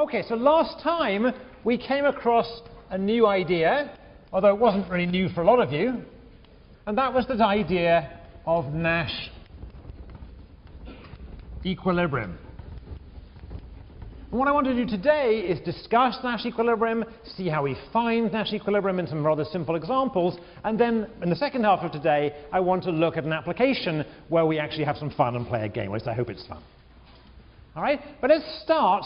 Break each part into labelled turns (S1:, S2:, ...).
S1: Okay, so last time we came across a new idea, although it wasn't really new for a lot of you, and that was the idea of Nash equilibrium. And what I want to do today is discuss Nash equilibrium, see how we find Nash equilibrium in some rather simple examples, and then in the second half of today I want to look at an application where we actually have some fun and play a game, at least I hope it's fun. All right, but let's start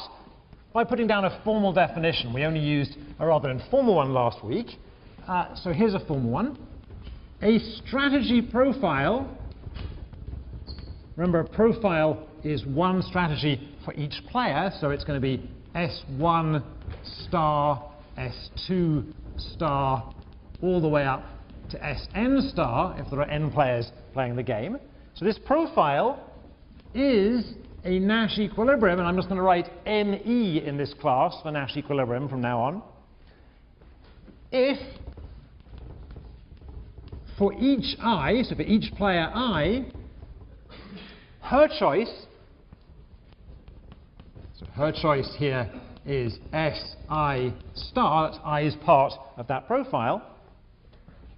S1: by putting down a formal definition. We only used a rather informal one last week, so here's a formal one. A strategy profile, remember a profile is one strategy for each player, so it's going to be S1 star, S2 star, all the way up to Sn star if there are n players playing the game. So this profile is a Nash equilibrium, and I'm just going to write Ne in this class for Nash equilibrium from now on. If for each I, so for each player I, her choice, so her choice here is Si star, that's I is part of that profile,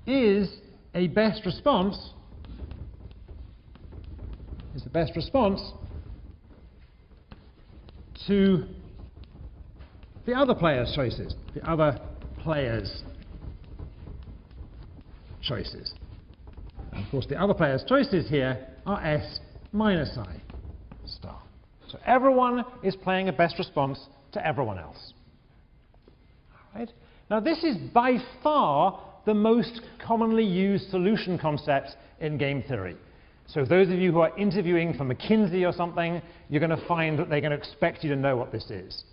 S1: is a best response, to the other player's choices, And of course, the other player's choices here are S minus I star. So everyone is playing a best response to everyone else. All right? Now, this is by far the most commonly used solution concept in game theory. So those of you who are interviewing for McKinsey or something, you're going to find that they're going to expect you to know what this is.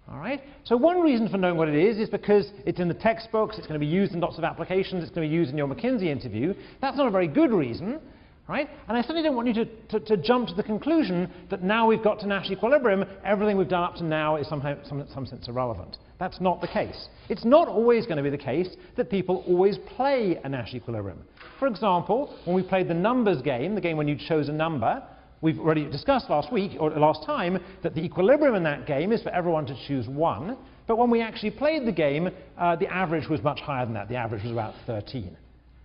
S1: All right? So one reason for knowing what it is because it's in the textbooks, it's going to be used in lots of applications, it's going to be used in your McKinsey interview. That's not a very good reason, right? And I certainly don't want you to jump to the conclusion that now we've got to Nash equilibrium, everything we've done up to now is somehow, in some sense, irrelevant. That's not the case. It's not always going to be the case that people always play a Nash equilibrium. For example, when we played the numbers game, the game when you chose a number, we've already discussed last week, or last time, that the equilibrium in that game is for everyone to choose 1. But when we actually played the game, the average was much higher than that. The average was about 13.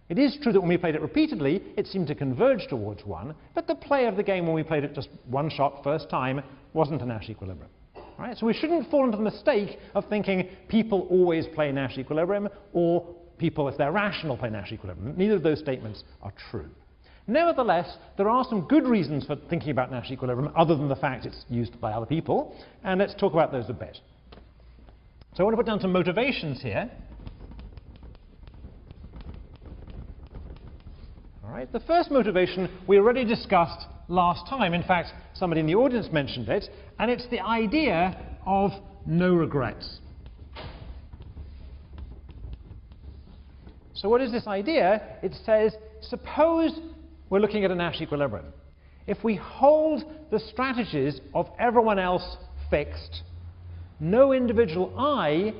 S1: It is true that when we played it repeatedly, it seemed to converge towards 1. But the play of the game when we played it just one shot, first time, wasn't a Nash equilibrium. Right? So we shouldn't fall into the mistake of thinking people always play Nash equilibrium, or people, if they're rational, play Nash equilibrium. Neither of those statements are true. Nevertheless, there are some good reasons for thinking about Nash equilibrium, other than the fact it's used by other people, and let's talk about those a bit. So I want to put down some motivations here. All right, the first motivation we already discussed last time. In fact, somebody in the audience mentioned it, and it's the idea of no regrets. So what is this idea? It says, suppose we're looking at a Nash equilibrium. If we hold the strategies of everyone else fixed, no individual I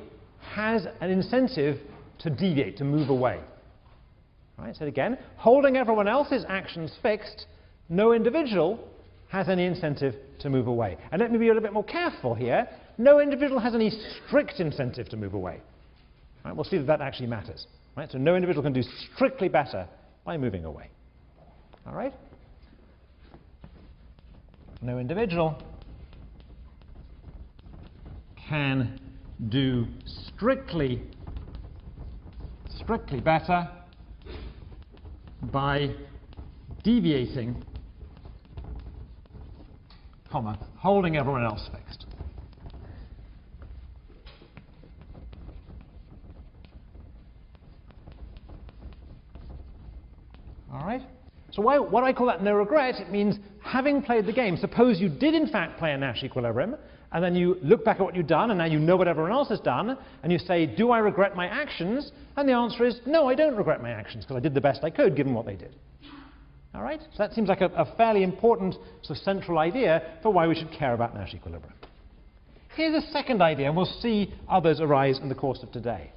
S1: has an incentive to deviate, to move away. Right, so again, holding everyone else's actions fixed, no individual has any incentive to move away. And let me be a little bit more careful here. No individual has any strict incentive to move away. Right, we'll see that that actually matters. Right, so no individual can do strictly better by moving away. All right? No individual can do strictly better by deviating, holding everyone else fixed. All right? So why do I call that no regret? It means having played the game. Suppose you did in fact play a Nash equilibrium, and then you look back at what you've done, and now you know what everyone else has done, and you say, do I regret my actions? And the answer is, no, I don't regret my actions, because I did the best I could, given what they did. All right? So that seems like a fairly important sort of central idea for why we should care about Nash equilibrium. Here's a second idea, and we'll see others arise in the course of today.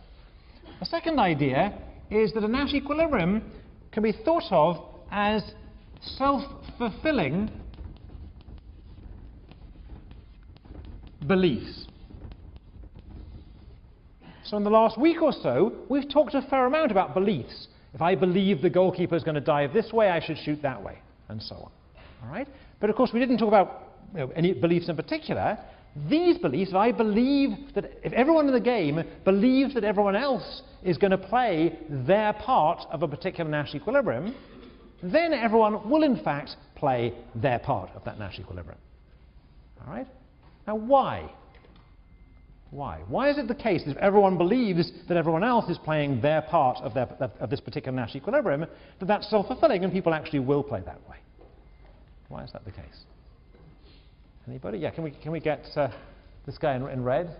S1: The second idea is that a Nash equilibrium can be thought of as self-fulfilling beliefs. So in the last week or so, we've talked a fair amount about beliefs. If I believe the goalkeeper is going to dive this way, I should shoot that way, and so on. All right? But of course, we didn't talk about any beliefs in particular. These beliefs, if I believe that if everyone in the game believes that everyone else is going to play their part of a particular Nash equilibrium, then everyone will in fact play their part of that Nash equilibrium. All right? Now why? Why? Why is it the case that if everyone believes that everyone else is playing their part of this particular Nash equilibrium, that that's self-fulfilling and people actually will play that way? Why is that the case? Anybody? Yeah, can we get this guy in red?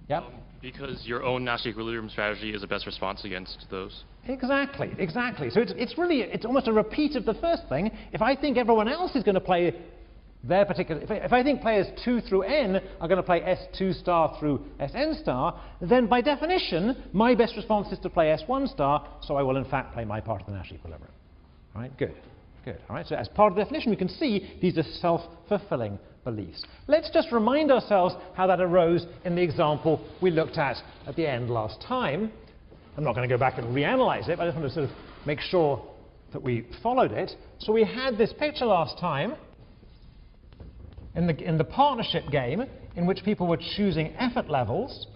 S1: Yeah?
S2: Because your own Nash equilibrium strategy is the best response against those.
S1: Exactly, exactly. So it's almost a repeat of the first thing. If I think everyone else is going to play their particular, if I think players 2 through n are going to play S2 star through Sn star, then by definition, my best response is to play S1 star, so I will in fact play my part of the Nash equilibrium. All right, good. Good. All right, so as part of the definition, we can see these are self-fulfilling beliefs. Let's just remind ourselves how that arose in the example we looked at the end last time. I'm not going to go back and reanalyze it, but I just want to sort of make sure that we followed it. So we had this picture last time in the partnership game in which people were choosing effort levels.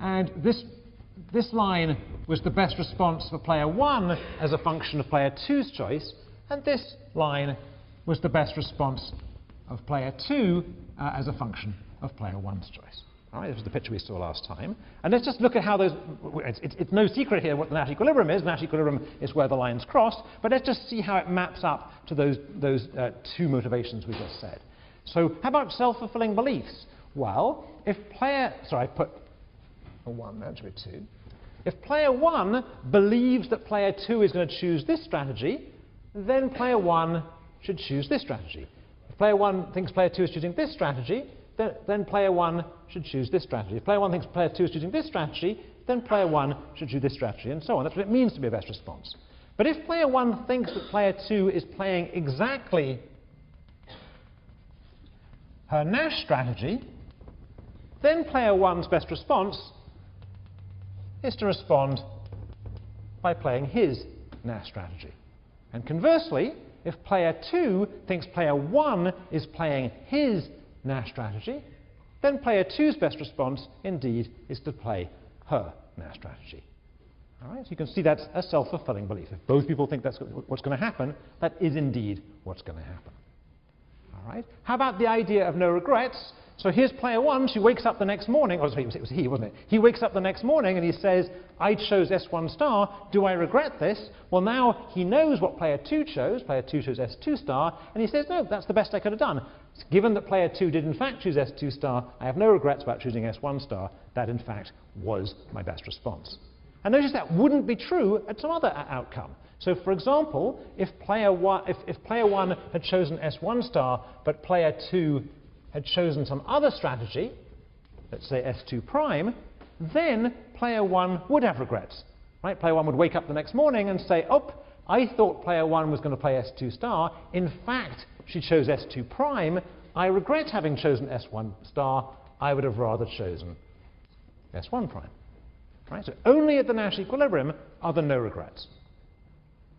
S1: And this line was the best response for player 1 as a function of player 2's choice, and this line was the best response of player 2 as a function of player 1's choice. All right, this was the picture we saw last time. And let's just look at how those, it's no secret here what the Nash equilibrium is. Nash equilibrium is where the lines cross, but let's just see how it maps up to those two motivations we just said. So how about self-fulfilling beliefs? Well, if player, sorry, I put a 1 there, it should be 2. If player 1 believes that player 2 is going to choose this strategy, then player 1 should choose this strategy. If player 1 thinks player 2 is choosing this strategy, then player 1 should choose this strategy. If player 1 thinks player 2 is choosing this strategy, then player 1 should choose this strategy, and so on. That's what it means to be a best response. But if player 1 thinks that player 2 is playing exactly her Nash strategy, then player 1's best response is to respond by playing his Nash strategy. And conversely, if player 2 thinks player 1 is playing his Nash strategy, then player 2's best response, indeed, is to play her Nash strategy. All right, so you can see that's a self-fulfilling belief. If both people think that's what's going to happen, that is indeed what's going to happen. All right, how about the idea of no regrets? So here's player 1, she wakes up the next morning, or it was he, wasn't it? He wakes up the next morning and he says, I chose S1 star, do I regret this? Well, now he knows what player 2 chose S2 star, and he says, no, that's the best I could have done. Given that player 2 did in fact choose S2 star, I have no regrets about choosing S1 star. That in fact was my best response. And notice that wouldn't be true at some other outcome. So for example, if player 1 had chosen S1 star, but player 2 had chosen some other strategy, let's say S2 prime, then player 1 would have regrets. Right? Player 1 would wake up the next morning and say, oh, I thought player 1 was going to play S2 star. In fact, she chose S2 prime. I regret having chosen S1 star. I would have rather chosen S1 prime. Right? So only at the Nash equilibrium are there no regrets.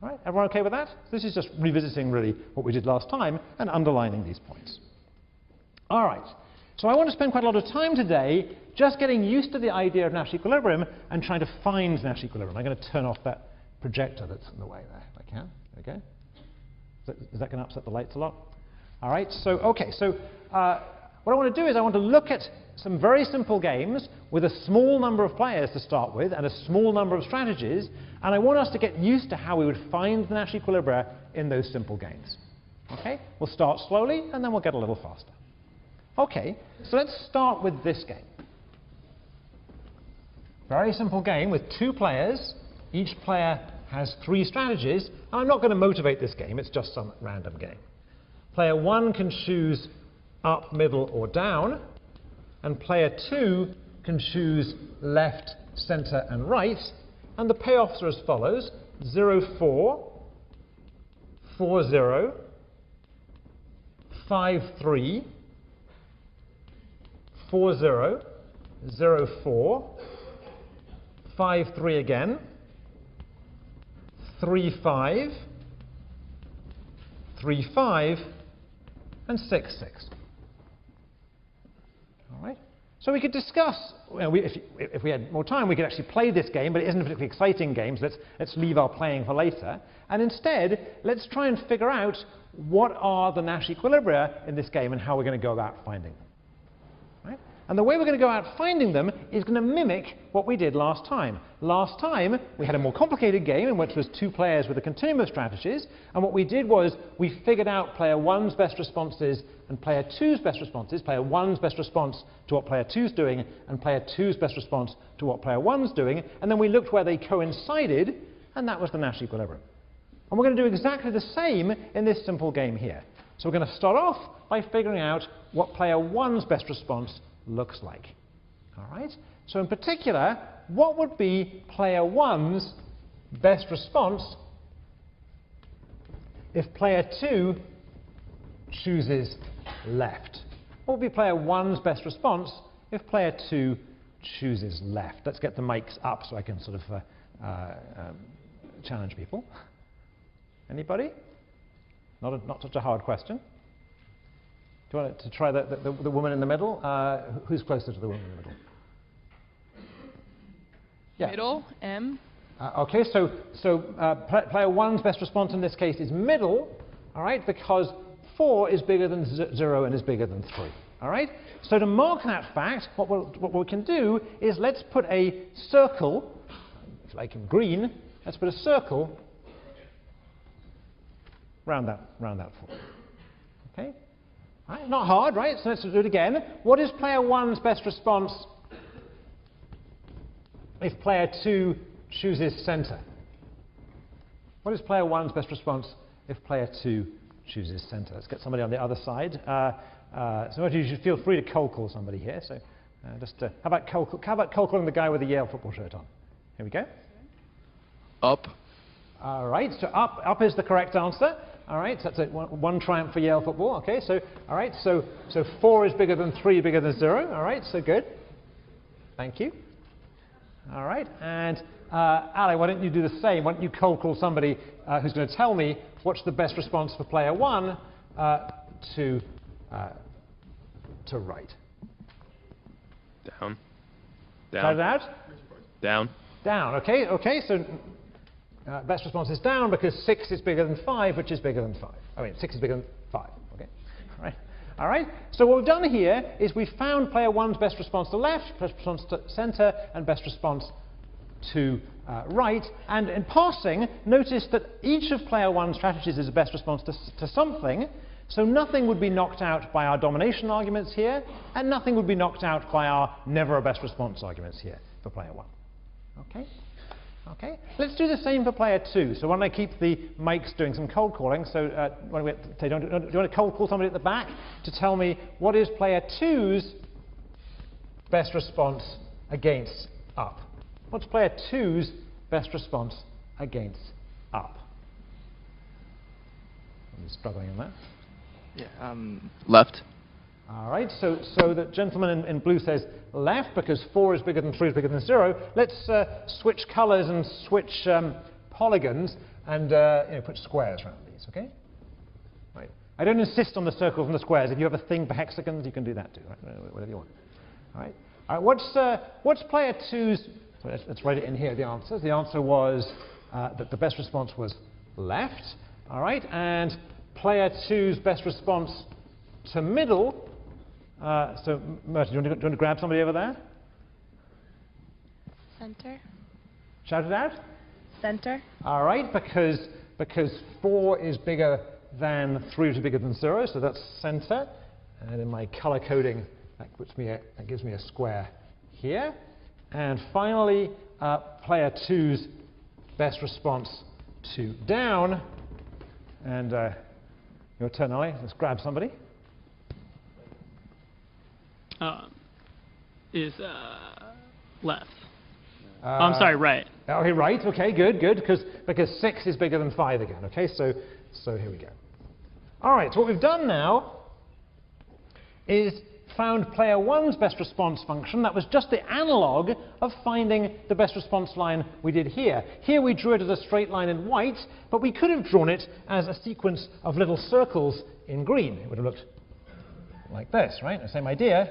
S1: Right? Everyone okay with that? This is just revisiting really what we did last time and underlining these points. All right, so I want to spend quite a lot of time today just getting used to the idea of Nash equilibrium and trying to find Nash equilibrium. I'm going to turn off that projector that's in the way there, if I can. Okay? Is that going to upset the lights a lot? All right, so okay, so what I want to do is I want to look at some very simple games with a small number of players to start with and a small number of strategies, and I want us to get used to how we would find the Nash equilibria in those simple games. Okay? We'll start slowly and then we'll get a little faster. Okay, so let's start with this game. Very simple game with 2 players. Each player has 3 strategies, and I'm not going to motivate this game, it's just some random game. Player 1 can choose up, middle, or down, and player 2 can choose left, center, and right, and the payoffs are as follows: 0-4, 4-0, 5-3, 4, 0, 0, 4, 5, 3 again, 3, 5, 3, 5, and 6, 6. All right? So we could discuss, if we had more time, we could actually play this game, but it isn't a particularly exciting game, so let's leave our playing for later. And instead, let's try and figure out what are the Nash equilibria in this game and how we're going to go about finding them. Right? And the way we're going to go out finding them is going to mimic what we did last time. Last time, we had a more complicated game in which there was 2 players with a continuum of strategies, and what we did was we figured out player 1's best responses and player 2's best responses, player 1's best response to what player 2's doing, and player 2's best response to what player 1's doing, and then we looked where they coincided, and that was the Nash equilibrium. And we're going to do exactly the same in this simple game here. So we're going to start off by figuring out what player 1's best response looks like. All right? So in particular, what would be player 1's best response if player 2 chooses left? What would be player 1's best response if player 2 chooses left? Let's get the mics up so I can sort of challenge people. Anybody? Not such a hard question. Do you want to try the woman in the middle? Who's closer to the woman in the middle? Yeah.
S3: Middle, M.
S1: Okay, so player 1's best response in this case is middle, all right, because 4 is bigger than 0 and is bigger than 3. All right? So to mark that fact, what we can do is let's put a circle, if you like in green, let's put a circle round that 4. Okay? All right, not hard, right? So let's do it again. What is player 1's best response if player 2 chooses center? What is player 1's best response if player 2 chooses center? Let's get somebody on the other side. Some of you should feel free to cold call somebody here. So how about cold calling the guy with the Yale football shirt on? Here we go.
S4: Up.
S1: All right, so up is the correct answer. All right, so that's one triumph for Yale football. Okay, so all right, so 4 is bigger than 3, bigger than 0. All right, so good. Thank you. All right, and Ali, why don't you do the same? Why don't you cold call somebody who's going to tell me what's the best response for player 1 to right?
S4: Down.
S1: Shout it out.
S4: Down.
S1: Down. Okay. So best response is down because 6 is bigger than 5, which is bigger than 5. I mean, 6 is bigger than 5. Okay. All right. So what we've done here is we've found player 1's best response to left, best response to center, and best response to right. And in passing, notice that each of player 1's strategies is a best response to something. So nothing would be knocked out by our domination arguments here, and nothing would be knocked out by our never a best response arguments here for player 1. Okay. Let's do the same for player 2. So why don't I keep the mics doing some cold calling? So do you want to cold call somebody at the back to tell me what is player 2's best response against up? What's player 2's best response against up? I'm struggling on that.
S4: Yeah. Left.
S1: All right, so the gentleman in blue says left because 4 is bigger than 3 is bigger than 0. Let's switch colors and switch polygons and put squares around these, okay? Right. I don't insist on the circles and the squares. If you have a thing for hexagons, you can do that too, right? Whatever you want. All right, what's player 2's, let's write it in here, the answers. The answer was that the best response was left, all right? And player 2's best response to middle, so Merton, do you want to grab somebody over there?
S3: Center.
S1: Shout it out.
S3: Center.
S1: All right, because 4 is bigger than 3, which is bigger than 0, so that's center. And in my color coding, that gives me a square here. And finally, player 2's best response to down. And your turn, Ali. Let's grab somebody.
S5: Is left. I'm sorry, right.
S1: Okay, right. Okay, good, because 6 is bigger than 5 again. Okay, so here we go. All right. So what we've done now is found player one's best response function. That was just the analog of finding the best response line we did here. Here we drew it as a straight line in white, but we could have drawn it as a sequence of little circles in green. It would have looked like this, right? The same idea.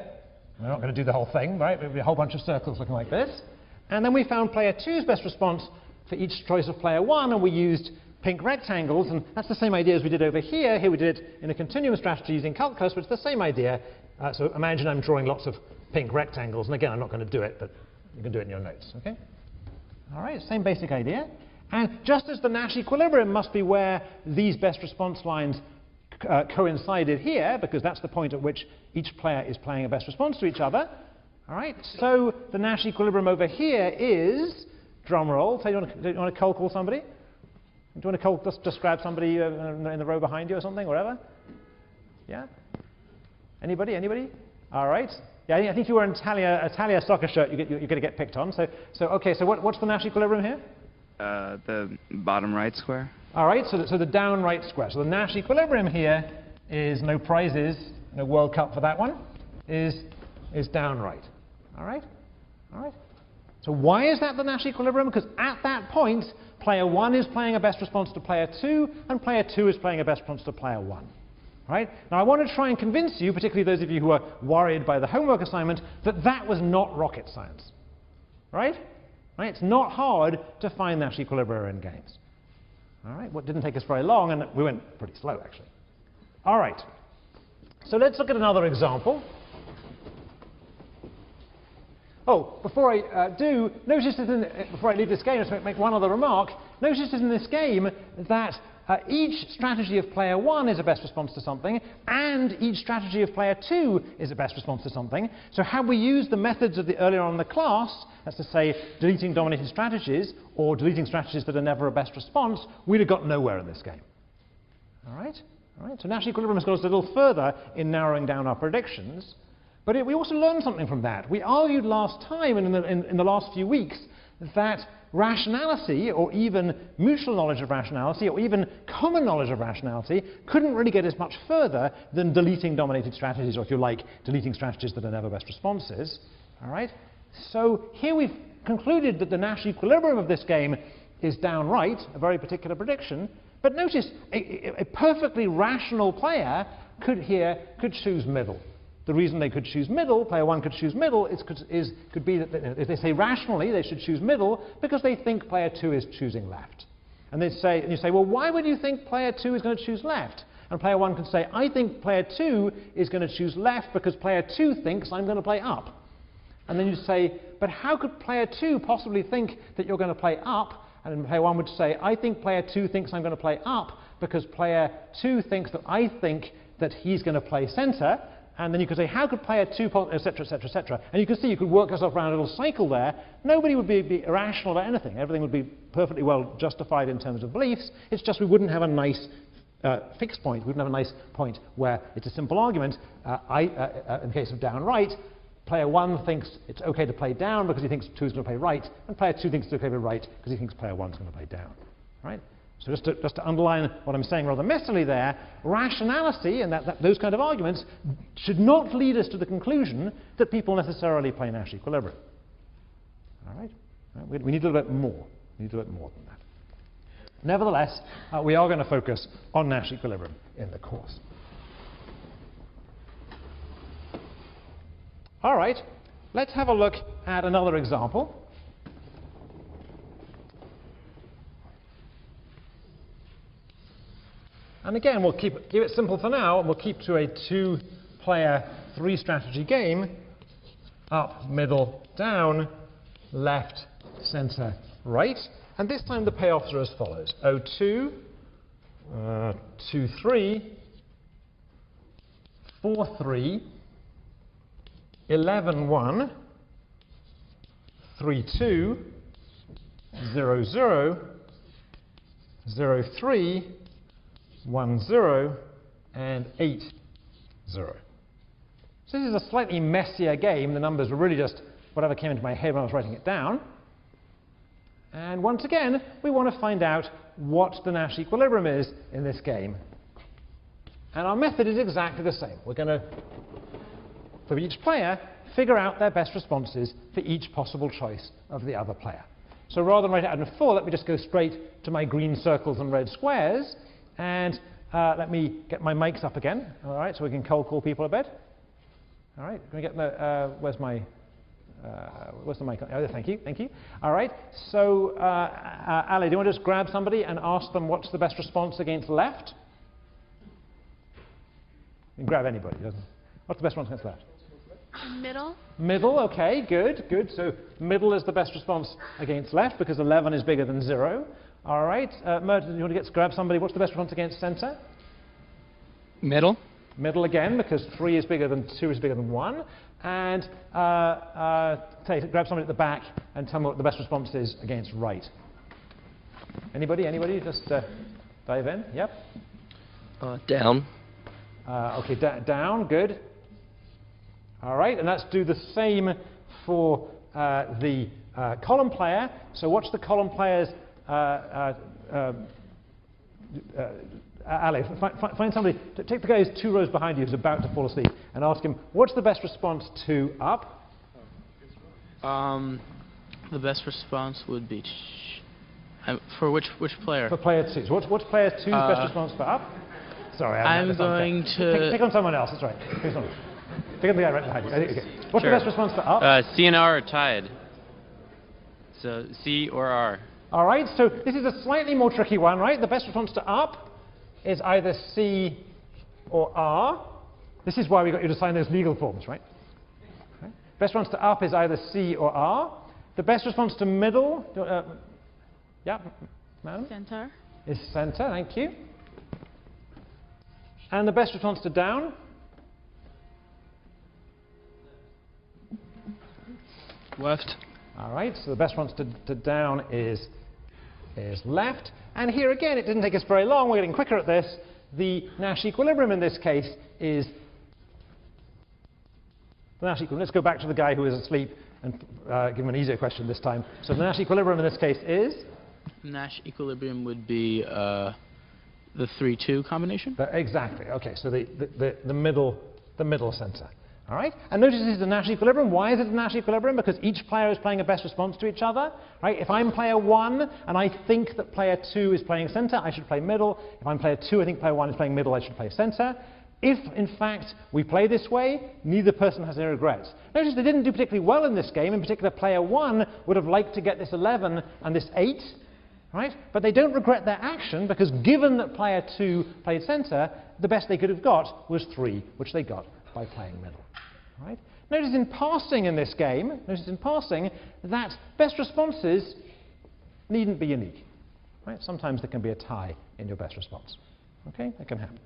S1: We're not going to do the whole thing, right? It would be a whole bunch of circles looking like this. And then we found player two's best response for each choice of player one, and we used pink rectangles, and that's the same idea as we did over here. Here we did it in a continuum strategy using calculus, but it's the same idea. So imagine I'm drawing lots of pink rectangles, and again, I'm not going to do it, but you can do it in your notes, okay? All right, same basic idea. And just as the Nash equilibrium must be where these best response lines coincided here, because that's the point at which each player is playing a best response to each other, all right? So the Nash equilibrium over here is, drum roll, so you want to cold call somebody? Do you want to just grab somebody in the row behind you or something, whatever? Yeah? Anybody? Anybody? All right. Yeah, I think you were in Italia soccer shirt. You're going to get picked on. So okay. So what's the Nash equilibrium here?
S3: The bottom right square.
S1: All right. So the down right square. So the Nash equilibrium here is no prizes, no World Cup for that one. Is down right. All right. All right. So why is that the Nash equilibrium? Because at that point, player one is playing a best response to player two, and player two is playing a best response to player one. Right? Now I want to try and convince you, particularly those of you who are worried by the homework assignment, that that was not rocket science. Right? Right? It's not hard to find Nash equilibria in games. All right? Well, it didn't take us very long, and we went pretty slow, actually. All right. So let's look at another example. Oh, before I do, notice that before I leave this game, just make one other remark. Notice that in this game that each strategy of player one is a best response to something, and each strategy of player two is a best response to something. So had we used the methods of the earlier on in the class, that's to say deleting dominated strategies, or deleting strategies that are never a best response, we'd have got nowhere in this game. All right? All right? So Nash equilibrium has got us a little further in narrowing down our predictions. But we also learned something from that. We argued last time and in the last few weeks that rationality, or even mutual knowledge of rationality, or even common knowledge of rationality, couldn't really get us much further than deleting dominated strategies, or if you like, deleting strategies that are never best responses. All right? So here we've concluded that the Nash equilibrium of this game is down right, a very particular prediction. But notice, a perfectly rational player could choose middle. The reason they could choose middle, player one could choose middle, could be that if they say rationally they should choose middle because they think player two is choosing left. And you say, well, why would you think player two is going to choose left? And player one could say, I think player two is going to choose left because player two thinks I'm going to play up. And then you say, but how could player two possibly think that you're going to play up? And then player one would say, I think player two thinks I'm going to play up because player two thinks that I think that he's going to play center. And then you could say, how could player two, etc., etc., etc. And you can see you could work yourself around a little cycle there. Nobody would be irrational about anything. Everything would be perfectly well justified in terms of beliefs. It's just we wouldn't have a nice fixed point. We wouldn't have a nice point where it's a simple argument. In the case of down right, player one thinks it's OK to play down because he thinks two is going to play right, and player two thinks it's OK to play right because he thinks player one is going to play down. Right? So just to underline what I'm saying rather messily there, rationality and those kind of arguments should not lead us to the conclusion that people necessarily play Nash equilibrium. All right? We need a little bit more. We need a little bit more than that. Nevertheless, we are going to focus on Nash equilibrium in the course. All right, let's have a look at another example. And again, we'll keep it simple for now, and we'll keep to a two-player, three-strategy game. Up, middle, down, left, center, right. And this time the payoffs are as follows. 0-2, 2-3, 4-3, 11-1, 3-2, 0-0, 0-3, 1-0, and 8-0. So this is a slightly messier game. The numbers were really just whatever came into my head when I was writing it down. And once again, we want to find out what the Nash equilibrium is in this game. And our method is exactly the same. We're going to for each player, figure out their best responses for each possible choice of the other player. So rather than write it out in 4, let me just go straight to my green circles and red squares, and let me get my mics up again, all right, so we can cold call people a bit. All right, can we get the, where's the mic? Oh, thank you. All right, so Ali, do you want to just grab somebody and ask them what's the best response against left? You can grab anybody, doesn't it? What's the best response against left?
S6: Middle.
S1: Middle, okay, good. So middle is the best response against left because 11 is bigger than 0. All right, Merton, you want to grab somebody? What's the best response against center?
S4: Middle.
S1: Middle again, because 3 is bigger than 2 is bigger than 1. And grab somebody at the back and tell me what the best response is against right. Anybody? Just dive in. Yep.
S4: Down.
S1: Okay, down, good. All right, and let's do the same for the column player. So watch the column player's Ali, find somebody, take the guy who's 2 rows behind you who's about to fall asleep and ask him, what's the best response to up?
S5: The best response would be for which player?
S1: For player 2. So what's player 2's best response for up? Sorry,
S5: I'm going to
S1: pick on someone else. That's right. Pick on the guy right behind you. Okay. What's the best response for up?
S7: C and R are tied. So C or R.
S1: All right. So this is a slightly more tricky one, right? The best response to up is either C or R. This is why we got you to sign those legal forms, right? Okay. Best response to up is either C or R. The best response to middle, yeah, madam?
S6: Center.
S1: Is center, thank you. And the best response to down?
S4: Left.
S1: All right, so the best response to down is left. And here again, it didn't take us very long. We're getting quicker at this. The Nash equilibrium in this case is the Nash equilibrium. Let's go back to the guy who is asleep and give him an easier question this time. So the Nash equilibrium in this case is?
S5: Nash equilibrium would be the 3-2 combination?
S1: Exactly. Okay, so the middle center. All right? And notice this is the Nash equilibrium. Why is it a Nash equilibrium? Because each player is playing a best response to each other. Right? If I'm player 1 and I think that player 2 is playing center, I should play middle. If I'm player 2, I think player 1 is playing middle, I should play center. If, in fact, we play this way, neither person has any regrets. Notice they didn't do particularly well in this game. In particular, player 1 would have liked to get this 11 and this 8. Right? But they don't regret their action because given that player 2 played center, the best they could have got was 3, which they got by playing middle. Right? Notice in passing in this game, that best responses needn't be unique. Right? Sometimes there can be a tie in your best response. Okay? That can happen.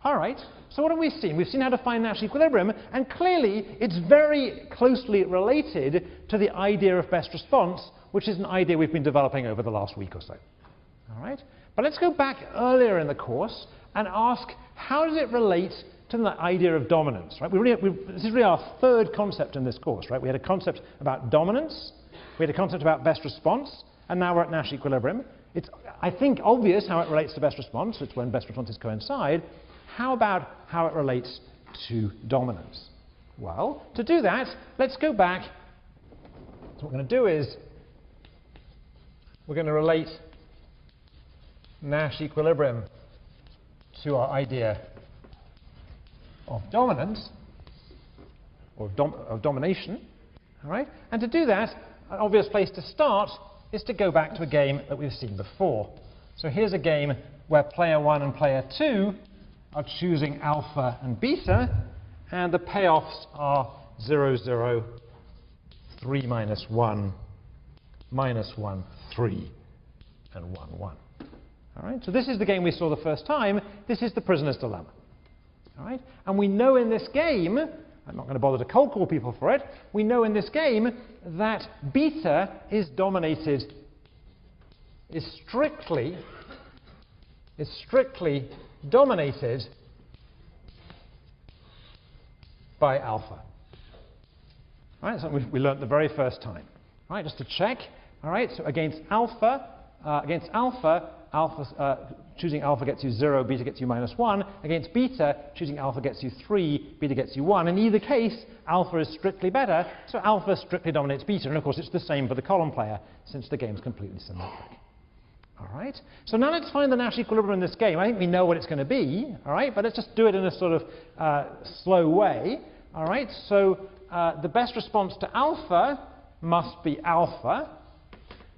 S1: All right, so what have we seen? We've seen how to find Nash equilibrium, and clearly it's very closely related to the idea of best response, which is an idea we've been developing over the last week or so. All right? But let's go back earlier in the course and ask, how does it relate to the idea of dominance? Right? This is really our third concept in this course. Right? We had a concept about dominance, we had a concept about best response, and now we're at Nash equilibrium. It's, I think, obvious how it relates to best response. It's when best responses coincide. How about how it relates to dominance? Well, to do that, let's go back. So what we're going to do is we're going to relate Nash equilibrium to our idea of dominance, or of domination. All right? And to do that, an obvious place to start is to go back to a game that we've seen before. So here's a game where player 1 and player 2 are choosing alpha and beta, and the payoffs are 0, 0, 3, minus 1, minus 1, 3, and 1, 1. All right, so this is the game we saw the first time. This is the prisoner's dilemma. All right, and we know in this game, I'm not going to bother to cold call people for it, we know in this game that beta is dominated, is strictly dominated by alpha. All right, so we learned the very first time. All right, just to check. All right, so against alpha, choosing alpha gets you 0, beta gets you -1, against beta, choosing alpha gets you 3, beta gets you 1. In either case, alpha is strictly better, so alpha strictly dominates beta. And of course, it's the same for the column player, since the game's completely symmetric. All right? So now let's find the Nash equilibrium in this game. I think we know what it's going to be, all right? But let's just do it in a sort of slow way, all right? So the best response to alpha must be alpha.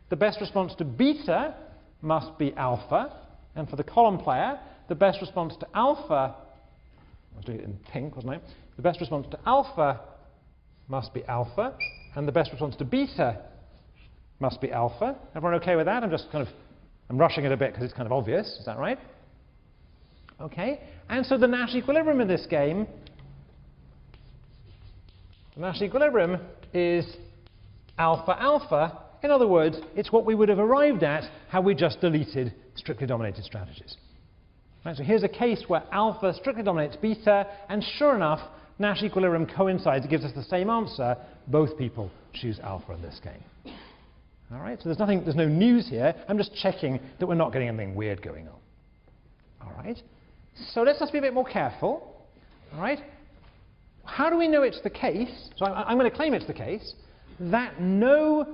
S1: The best response to beta must be alpha. And for the column player, the best response to alpha, I was doing it in pink, wasn't I? The best response to alpha must be alpha. And the best response to beta must be alpha. Everyone okay with that? I'm rushing it a bit because it's kind of obvious. Is that right? Okay. And so the Nash equilibrium in this game, the Nash equilibrium is alpha alpha. In other words, it's what we would have arrived at had we just deleted strictly dominated strategies. Right, so here's a case where alpha strictly dominates beta, and sure enough, Nash equilibrium coincides. It gives us the same answer. Both people choose alpha in this game. All right, so there's no news here. I'm just checking that we're not getting anything weird going on. All right, so let's just be a bit more careful. All right, how do we know it's the case? So I'm going to claim it's the case that no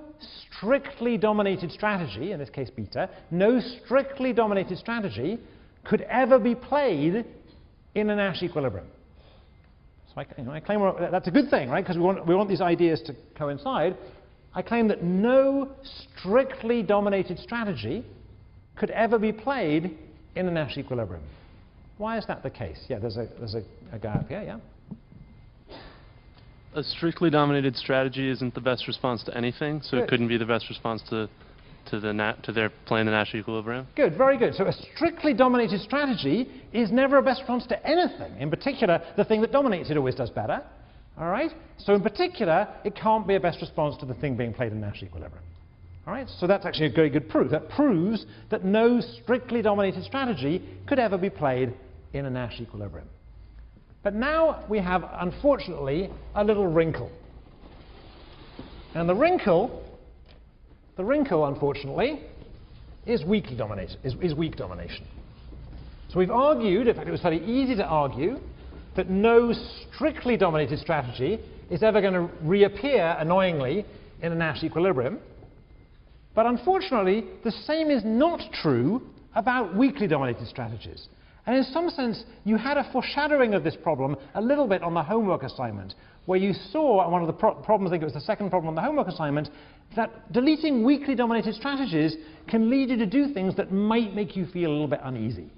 S1: strictly dominated strategy, in this case beta, no strictly dominated strategy could ever be played in a Nash equilibrium. So I claim that's a good thing, right? Because we want these ideas to coincide. I claim that no strictly dominated strategy could ever be played in a Nash equilibrium. Why is that the case? Yeah, there's a guy up here, yeah?
S6: A strictly dominated strategy isn't the best response to anything, so
S1: Good.
S6: It couldn't be the best response to their playing the Nash equilibrium.
S1: Good, very good. So a strictly dominated strategy is never a best response to anything. In particular, the thing that dominates it always does better. All right? So in particular, it can't be a best response to the thing being played in Nash equilibrium. All right? So that's actually a very good proof. That proves that no strictly dominated strategy could ever be played in a Nash equilibrium. But now we have, unfortunately, a little wrinkle. And the wrinkle, unfortunately, is weakly dominated, is weak domination. So we've argued, in fact it was fairly easy to argue, that no strictly dominated strategy is ever going to reappear, annoyingly, in a Nash equilibrium. But unfortunately, the same is not true about weakly dominated strategies. And in some sense, you had a foreshadowing of this problem a little bit on the homework assignment, where you saw, one of the problems, I think it was the second problem on the homework assignment, that deleting weakly dominated strategies can lead you to do things that might make you feel a little bit uneasy.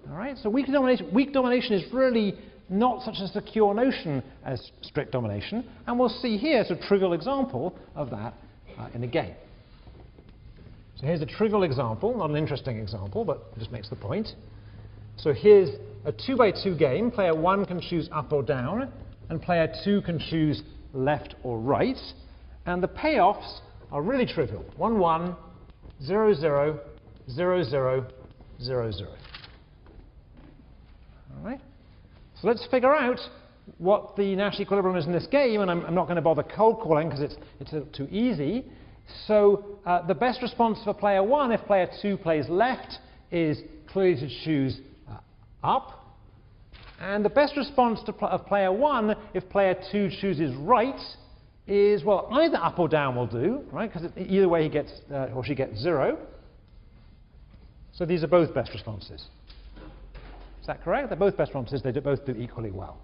S1: All right? So weak domination is really not such a secure notion as strict domination, and we'll see here a trivial example of that in a game. So here's a trivial example, not an interesting example, but it just makes the point. So here's a 2x2 game. Player 1 can choose up or down, and player 2 can choose left or right. And the payoffs are really trivial. 1, 1, 0, 0, 0, 0, 0, 0. All right? So let's figure out what the Nash equilibrium is in this game, and I'm not going to bother cold calling because it's too easy. So the best response for player 1, if player 2 plays left, is clearly to choose up. And the best response of player 1, if player 2 chooses right, is, well, either up or down will do, right? Because either way he gets or she gets 0. So these are both best responses. Is that correct? They're both best responses. They both do equally well.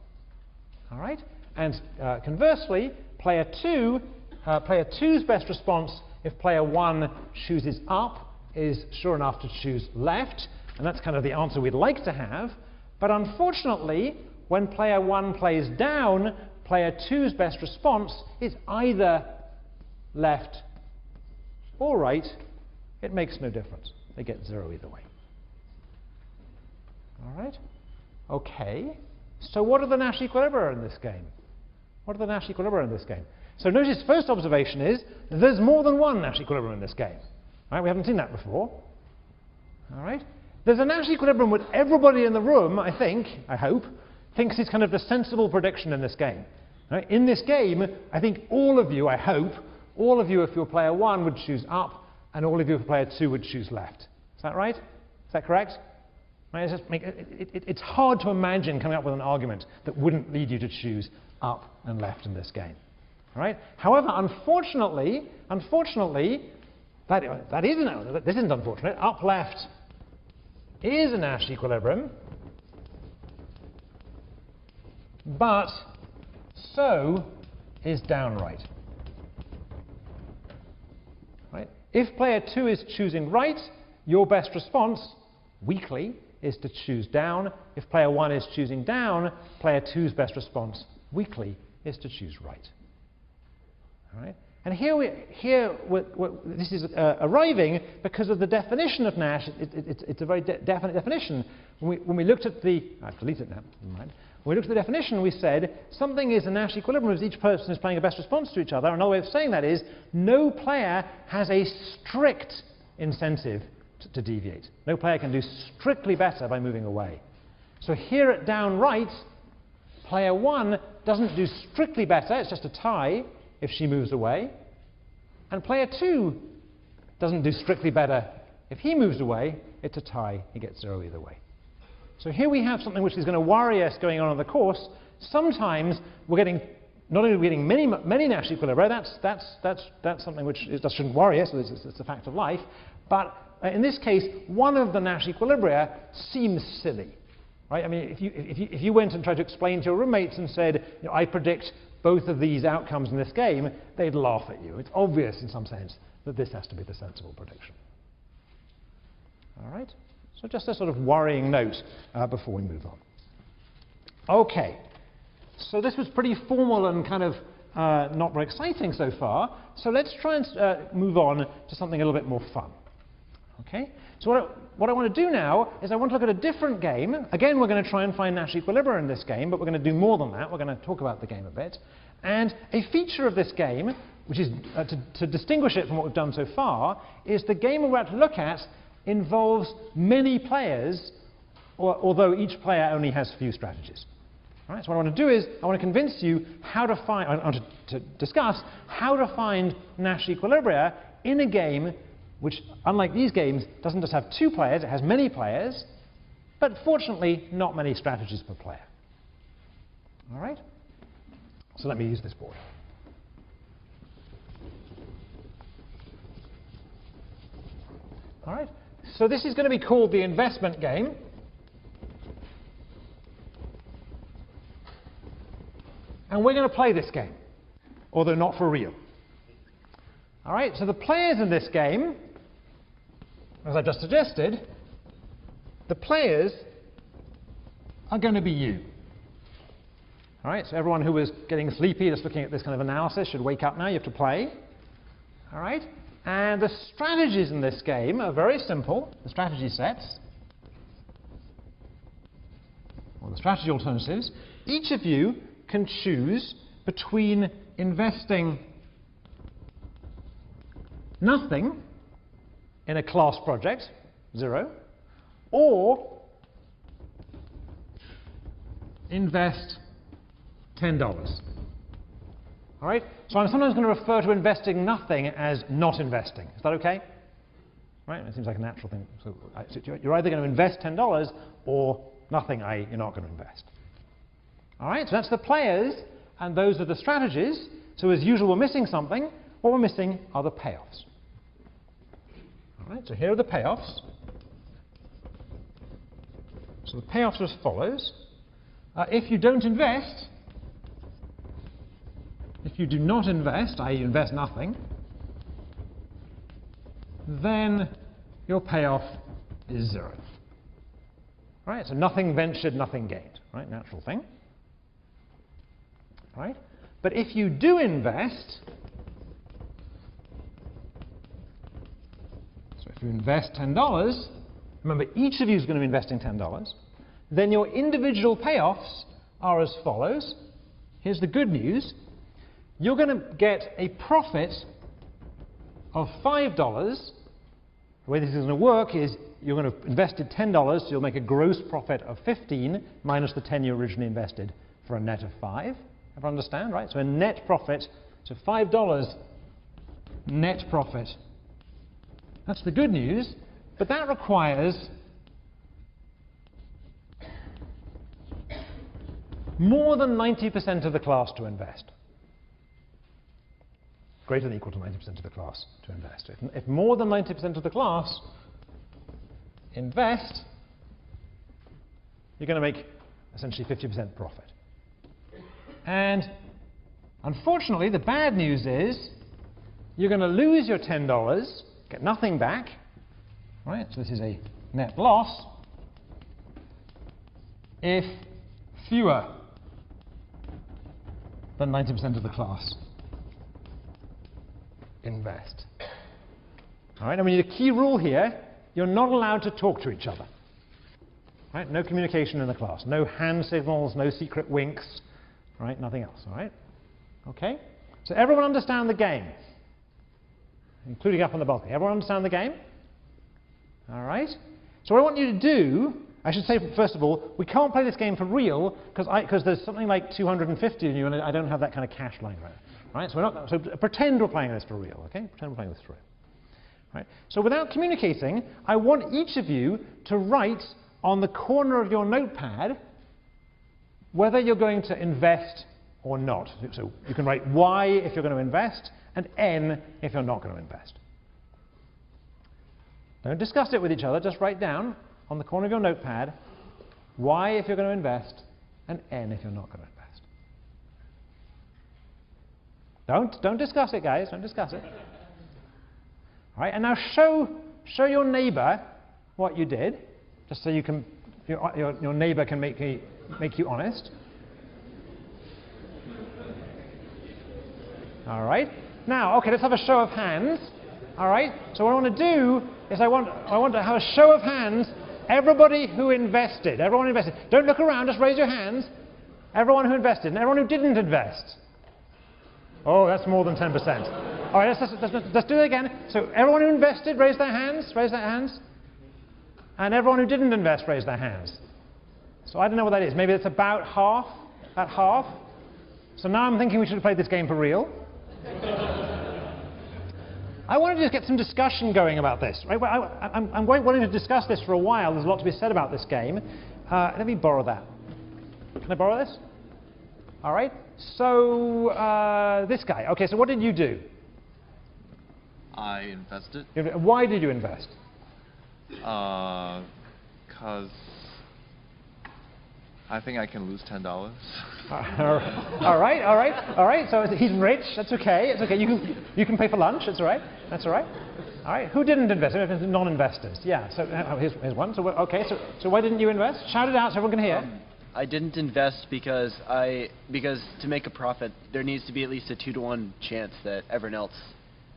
S1: All right? And conversely, player 2's best response, if player 1 chooses up, is sure enough to choose left. And that's kind of the answer we'd like to have. But unfortunately, when player 1 plays down, player 2's best response is either left or right. It makes no difference. They get 0 either way. All right? Okay. So what are the Nash equilibria in this game? What are the Nash equilibria in this game? So notice first observation is there's more than one Nash equilibrium in this game. Right? We haven't seen that before. All right? There's a Nash equilibrium with everybody in the room, I think, I hope, thinks it's kind of the sensible prediction in this game. Right? In this game, I think all of you, I hope, all of you if you're player 1 would choose up, and all of you if player 2 would choose left. Is that right? Is that correct? Right, it's hard to imagine coming up with an argument that wouldn't lead you to choose up and left in this game. All right? However, unfortunately, this isn't unfortunate. Up left is a Nash equilibrium, but so is down right. Right? If player 2 is choosing right, your best response, weakly, is to choose down. If player 1 is choosing down, player 2's best response, weakly, is to choose right. All right? And this is arriving because of the definition of Nash. It's a very definite definition. When we looked at the, I've deleted it now, never mind. When we looked at the definition, we said something is a Nash equilibrium if each person is playing a best response to each other. Another way of saying that is no player has a strict incentive to deviate. No player can do strictly better by moving away. So here at down right, player 1 doesn't do strictly better, it's just a tie if she moves away. And player 2 doesn't do strictly better if he moves away, it's a tie, he gets 0 either way. So here we have something which is going to worry us going on in the course. Sometimes we're getting, not only are we getting many Nash equilibria, that's something which that shouldn't worry us, it's a fact of life, but in this case, one of the Nash equilibria seems silly. Right? I mean, if you went and tried to explain to your roommates and said, you know, I predict both of these outcomes in this game, they'd laugh at you. It's obvious in some sense that this has to be the sensible prediction. All right? So just a sort of worrying note before we move on. Okay. So this was pretty formal and kind of not very exciting so far. So let's try and move on to something a little bit more fun. Okay? So what I want to do now is I want to look at a different game. Again, we're going to try and find Nash equilibria in this game, but we're going to do more than that. We're going to talk about the game a bit. And a feature of this game, which is to distinguish it from what we've done so far, is the game we're about to look at involves many players, although each player only has few strategies. All right, so what I want to do is I want to convince you how to find, I want to discuss how to find Nash equilibria in a game which, unlike these games, doesn't just have 2 players, it has many players, but fortunately not many strategies per player. All right? So let me use this board. All right? So this is going to be called the investment game. And we're going to play this game, although not for real. All right, so the players in this game, as I've just suggested, the players are going to be you. All right, so everyone who was getting sleepy just looking at this kind of analysis should wake up now. You have to play. All right, and the strategies in this game are very simple, the strategy sets, or the strategy alternatives. Each of you can choose between investing nothing in a class project, 0, or invest $10. All right? So I'm sometimes going to refer to investing nothing as not investing. Is that okay? Right? It seems like a natural thing. So you're either going to invest $10 or nothing, i.e. you're not going to invest. All right? So that's the players, and those are the strategies. So as usual, we're missing something. What we're missing are the payoffs. All right, so here are the payoffs. So the payoffs are as follows. If you don't invest, if you do not invest, i.e. you invest nothing, then your payoff is 0. All right, so nothing ventured, nothing gained. Right, natural thing. All right, but if you do invest, if you invest $10, remember each of you is going to be investing $10, then your individual payoffs are as follows. Here's the good news. You're going to get a profit of $5. The way this is going to work is you're going to invest $10, so you'll make a gross profit of 15 minus the 10 you originally invested for a net of 5. Everyone understand, right? So a net profit, so $5 net profit. That's the good news, but that requires more than 90% of the class to invest. Greater than or equal to 90% of the class to invest. If more than 90% of the class invest, you're going to make essentially 50% profit. And unfortunately, the bad news is you're going to lose your $10, get nothing back, right? So this is a net loss if fewer than 90% of the class invest. All right, I mean, the key rule here, you're not allowed to talk to each other. Right? No communication in the class, no hand signals, no secret winks, right? Nothing else, all right? Okay? So everyone understand the game, including up on the balcony. Everyone understand the game? All right? So what I want you to do, I should say, first of all, we can't play this game for real because there's something like 250 in you and I don't have that kind of cash lying around. Right? So pretend we're playing this for real, okay? Pretend we're playing this for real. Right? So without communicating, I want each of you to write on the corner of your notepad whether you're going to invest or not. So you can write Y if you're going to invest and N if you're not going to invest. Don't discuss it with each other, just write down on the corner of your notepad Y if you're going to invest and N if you're not going to invest. Don't discuss it, guys, don't discuss it. All right, and now show your neighbor what you did, just so you can, your neighbor can make you honest. All right. Now, okay, let's have a show of hands. All right. So what I want to do is I want to have a show of hands. Everybody who invested. Everyone who invested. Don't look around. Just raise your hands. Everyone who invested and everyone who didn't invest. Oh, that's more than 10%. All right. Let's do it again. So everyone who invested, raise their hands. Raise their hands. And everyone who didn't invest, raise their hands. So I don't know what that is. Maybe it's about half. At half. So now I'm thinking we should have played this game for real. I want to just get some discussion going about this. Right? I'm wanting to discuss this for a while. There's a lot to be said about this game. Let me borrow that. Can I borrow this? All right. So this guy. Okay. So what did you do?
S8: I invested.
S1: Why did you invest?
S8: Because I think I can lose $10.
S1: All right. So he's rich. That's okay. It's okay. You can pay for lunch. That's all right. That's all right. All right. Who didn't invest? Non-investors. Yeah. So here's one. So okay. So why didn't you invest? Shout it out so everyone can hear.
S7: I didn't invest because to make a profit there needs to be at least a 2-to-1 chance that everyone else,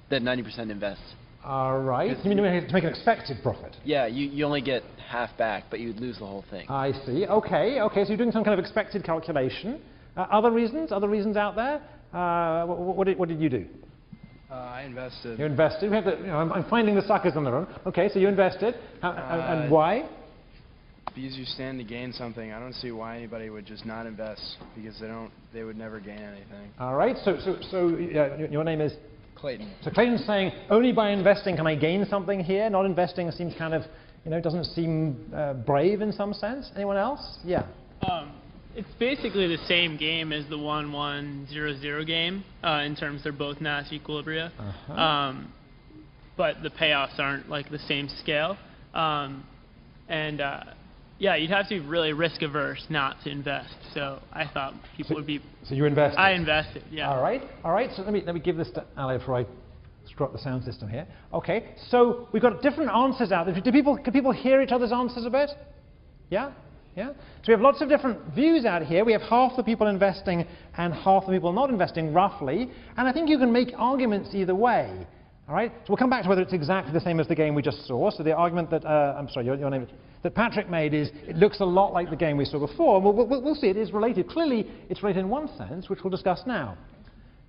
S7: that 90% invests.
S1: All right. You mean to make an expected profit? Yeah.
S7: You only get half back, but you'd lose the whole thing.
S1: I see. Okay. So you're doing some kind of expected calculation. Other reasons? Other reasons out there? What did you do?
S4: I invested.
S1: You invested. We have to, I'm finding the suckers on the room. Okay. So you invested. And why?
S4: Because you stand to gain something. I don't see why anybody would just not invest because they would never gain anything.
S1: All right. So your name is?
S4: Clayton.
S1: So Clayton's saying, only by investing can I gain something here. Not investing seems kind of, doesn't seem brave in some sense. Anyone else? Yeah.
S5: It's basically the same game as the 1-1-0-0 game in terms they're both Nash equilibria. But the payoffs aren't like the same scale. Yeah, you'd have to be really risk averse not to invest. So I thought people would be.
S1: So you invested?
S5: I invested, yeah.
S1: All right. So let me give this to Ali before I screw up the sound system here. Okay. So we've got different answers out there. Can people hear each other's answers a bit? Yeah. So we have lots of different views out here. We have half the people investing and half the people not investing, roughly. And I think you can make arguments either way. All right. So we'll come back to whether it's exactly the same as the game we just saw. So the argument that I'm sorry, your name that Patrick made is it looks a lot like the game we saw before. We'll see it is related. Clearly, it's related in one sense, which we'll discuss now.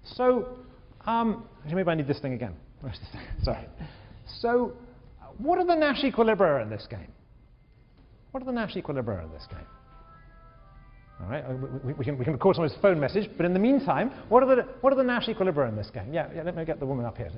S1: So actually, maybe I need this thing again. Where's this thing? Sorry. So what are the Nash equilibria in this game? What are the Nash equilibria in this game? All right. We can record someone's phone message, but in the meantime, what are the Nash equilibria in this game? Yeah. Let me get the woman up here.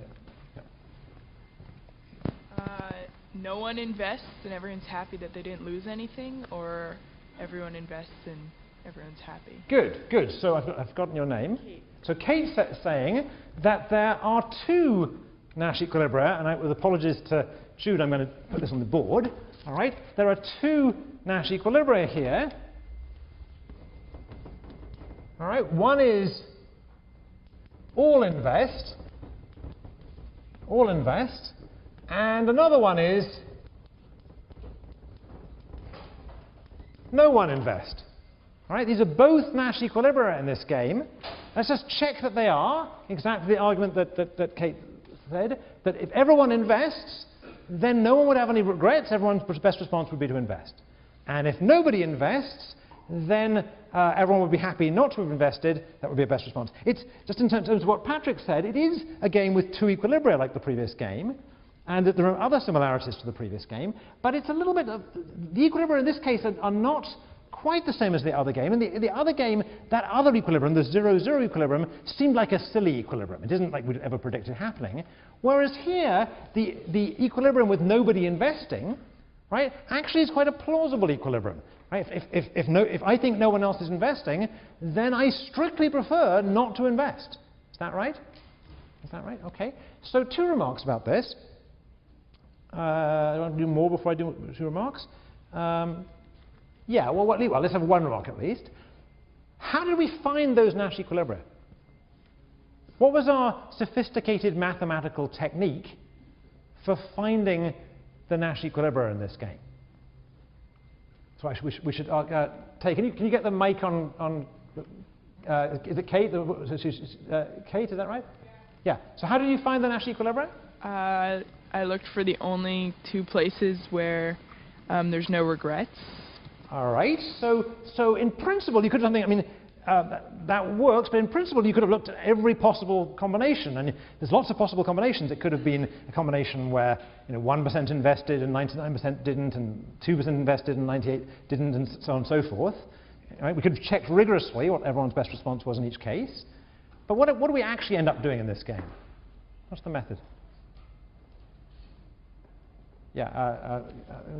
S9: No one invests and everyone's happy that they didn't lose anything, or everyone invests and everyone's happy.
S1: Good, good. So I've forgotten your name.
S9: Kate.
S1: So Kate's saying that there are two Nash equilibria, and with apologies to Jude, I'm going to put this on the board. All right, there are two Nash equilibria here. All right, one is all invest, and another one is no one invest. All right, these are both Nash equilibria in this game. Let's just check that they are. Exactly the argument that Kate said, that if everyone invests, then no one would have any regrets. Everyone's best response would be to invest. And if nobody invests, then everyone would be happy not to have invested. That would be a best response. It's just in terms of what Patrick said, it is a game with two equilibria like the previous game, and that there are other similarities to the previous game, but it's a little bit of, the equilibria in this case are not quite the same as the other game. And the other game, that other equilibrium, the 0-0 equilibrium, seemed like a silly equilibrium. It isn't like we'd ever predicted happening. Whereas here, the equilibrium with nobody investing, right, actually is quite a plausible equilibrium. Right? If I think no one else is investing, then I strictly prefer not to invest. Is that right? Is that right? Okay. So two remarks about this. I want to do more before I do two remarks. Yeah, well, let's have one remark at least. How did we find those Nash equilibria? What was our sophisticated mathematical technique for finding the Nash equilibria in this game? So we should take. Can you get the mic on? Is it Kate? Kate, is that right? Yeah. So how did you find the Nash equilibria?
S9: I looked for the only two places where there's no regrets.
S1: All right. So in principle, you could have something. I mean, that works, but in principle, you could have looked at every possible combination, and there's lots of possible combinations. It could have been a combination where 1% invested and 99% didn't, and 2% invested and 98% didn't, and so on and so forth. All right? We could have checked rigorously what everyone's best response was in each case. But what do we actually end up doing in this game? What's the method? Yeah,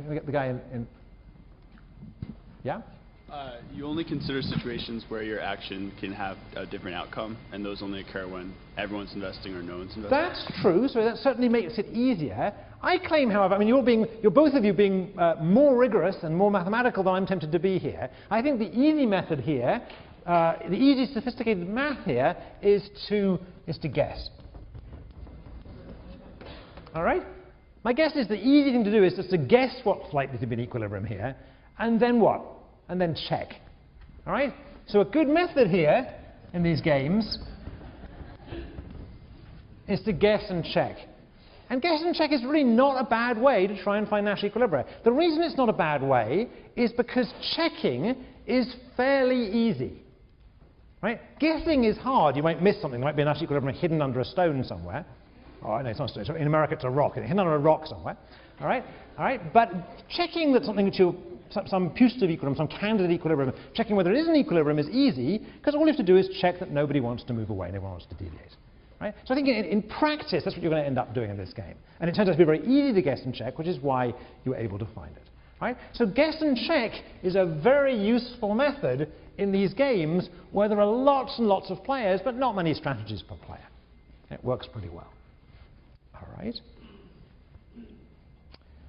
S1: we get the guy in. Yeah?
S10: You only consider situations where your action can have a different outcome, and those only occur when everyone's investing or no one's investing.
S1: That's true, so that certainly makes it easier. I claim, however, I mean, you're both of you being more rigorous and more mathematical than I'm tempted to be here. I think the easy method here, the easy sophisticated math here, is to guess. All right? My guess is the easy thing to do is just to guess what's likely to be in equilibrium here, and then what? And then check. All right? So a good method here in these games is to guess and check. And guess and check is really not a bad way to try and find Nash equilibria. The reason it's not a bad way is because checking is fairly easy. Right? Guessing is hard. You might miss something. There might be a Nash equilibrium hidden under a stone somewhere. Oh, no, it's not a stone. In America, it's a rock. It's hidden under a rock somewhere. All right? All right? But checking that something which you some putative equilibrium, some candidate equilibrium, checking whether it is an equilibrium is easy, because all you have to do is check that nobody wants to move away and everyone wants to deviate. Right? So I think in practice, that's what you're going to end up doing in this game. And it turns out to be very easy to guess and check, which is why you were able to find it. Right? So guess and check is a very useful method in these games where there are lots and lots of players, but not many strategies per player. It works pretty well. All right?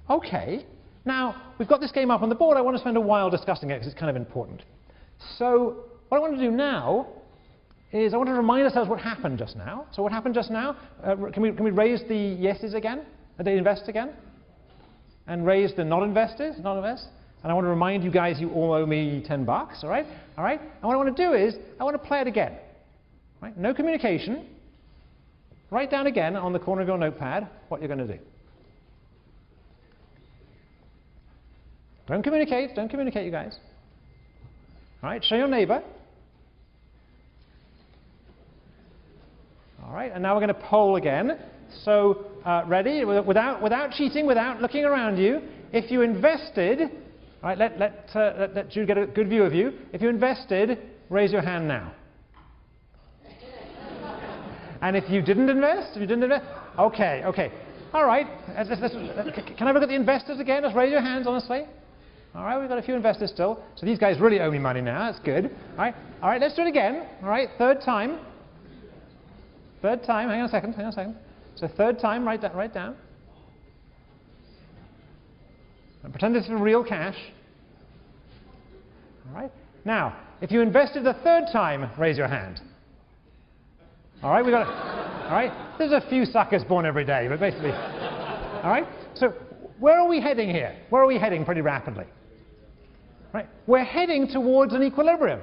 S1: Okay. Now, we've got this game up on the board. I want to spend a while discussing it because it's kind of important. So what I want to do now is I want to remind ourselves what happened just now. So what happened just now? Can we raise the yeses again? The invest again? And raise the not investors? Not invest? And I want to remind you guys you all owe me $10, all right? All right? And what I want to do is I want to play it again. Right? No communication. Write down again on the corner of your notepad what you're going to do. Don't communicate, you guys. All right, show your neighbor. All right, and now we're going to poll again. So, ready? Without cheating, without looking around you. If you invested, all right, let Jude get a good view of you. If you invested, raise your hand now. And if you didn't invest, okay. All right, can I look at the investors again? Just raise your hands, honestly. All right, we've got a few investors still. So these guys really owe me money now. That's good. All right, let's do it again. All right, third time. Third time. Hang on a second. So third time, write down. And pretend this is real cash. All right. Now, if you invested the third time, raise your hand. All right, all right. There's a few suckers born every day, but basically. All right. So where are we heading here? Where are we heading pretty rapidly? Right. We're heading towards an equilibrium.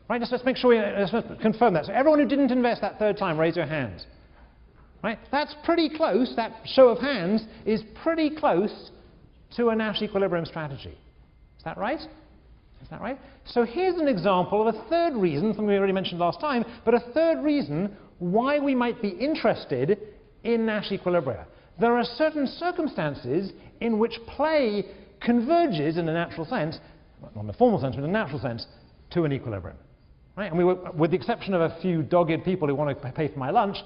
S1: Right. Let's make sure let's confirm that. So everyone who didn't invest that third time, raise your hands. Right. That's pretty close. That show of hands is pretty close to a Nash equilibrium strategy. Is that right? Is that right? So here's an example of a third reason, something we already mentioned last time, but a third reason why we might be interested in Nash equilibria. There are certain circumstances in which play converges in a natural sense, not in a formal sense, but in a natural sense, to an equilibrium. Right? And we were, with the exception of a few dogged people who want to pay for my lunch,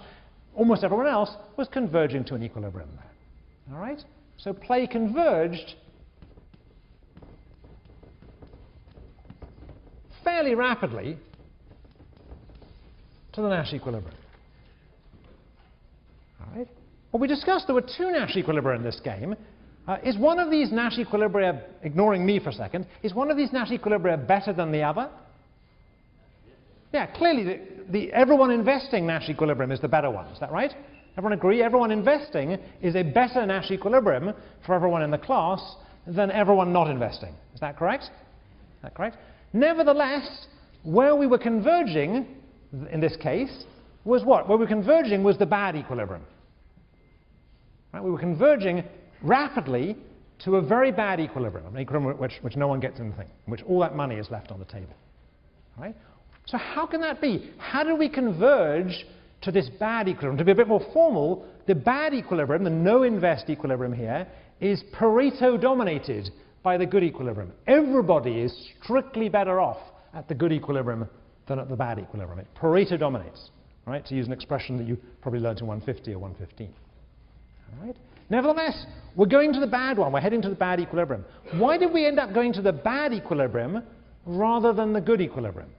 S1: almost everyone else was converging to an equilibrium there. All right? So play converged fairly rapidly to the Nash equilibrium. All right? Well, we discussed there were two Nash equilibria in this game. Is one of these Nash equilibria, ignoring me for a second, is one of these Nash equilibria better than the other? Yeah, clearly everyone investing Nash equilibrium is the better one. Is that right? Everyone agree? Everyone investing is a better Nash equilibrium for everyone in the class than everyone not investing. Is that correct? Is that correct? Nevertheless, where we were converging, in this case, was what? Where we were converging was the bad equilibrium. Right? We were converging rapidly to a very bad equilibrium, an equilibrium which no one gets anything, in which all that money is left on the table. Right? So how can that be? How do we converge to this bad equilibrium? To be a bit more formal, the bad equilibrium, the no-invest equilibrium here, is Pareto dominated by the good equilibrium. Everybody is strictly better off at the good equilibrium than at the bad equilibrium. It Pareto dominates, right? To use an expression that you probably learned in 150 or 115. All right? Nevertheless, we're going to the bad one. We're heading to the bad equilibrium. Why did we end up going to the bad equilibrium rather than the good equilibrium?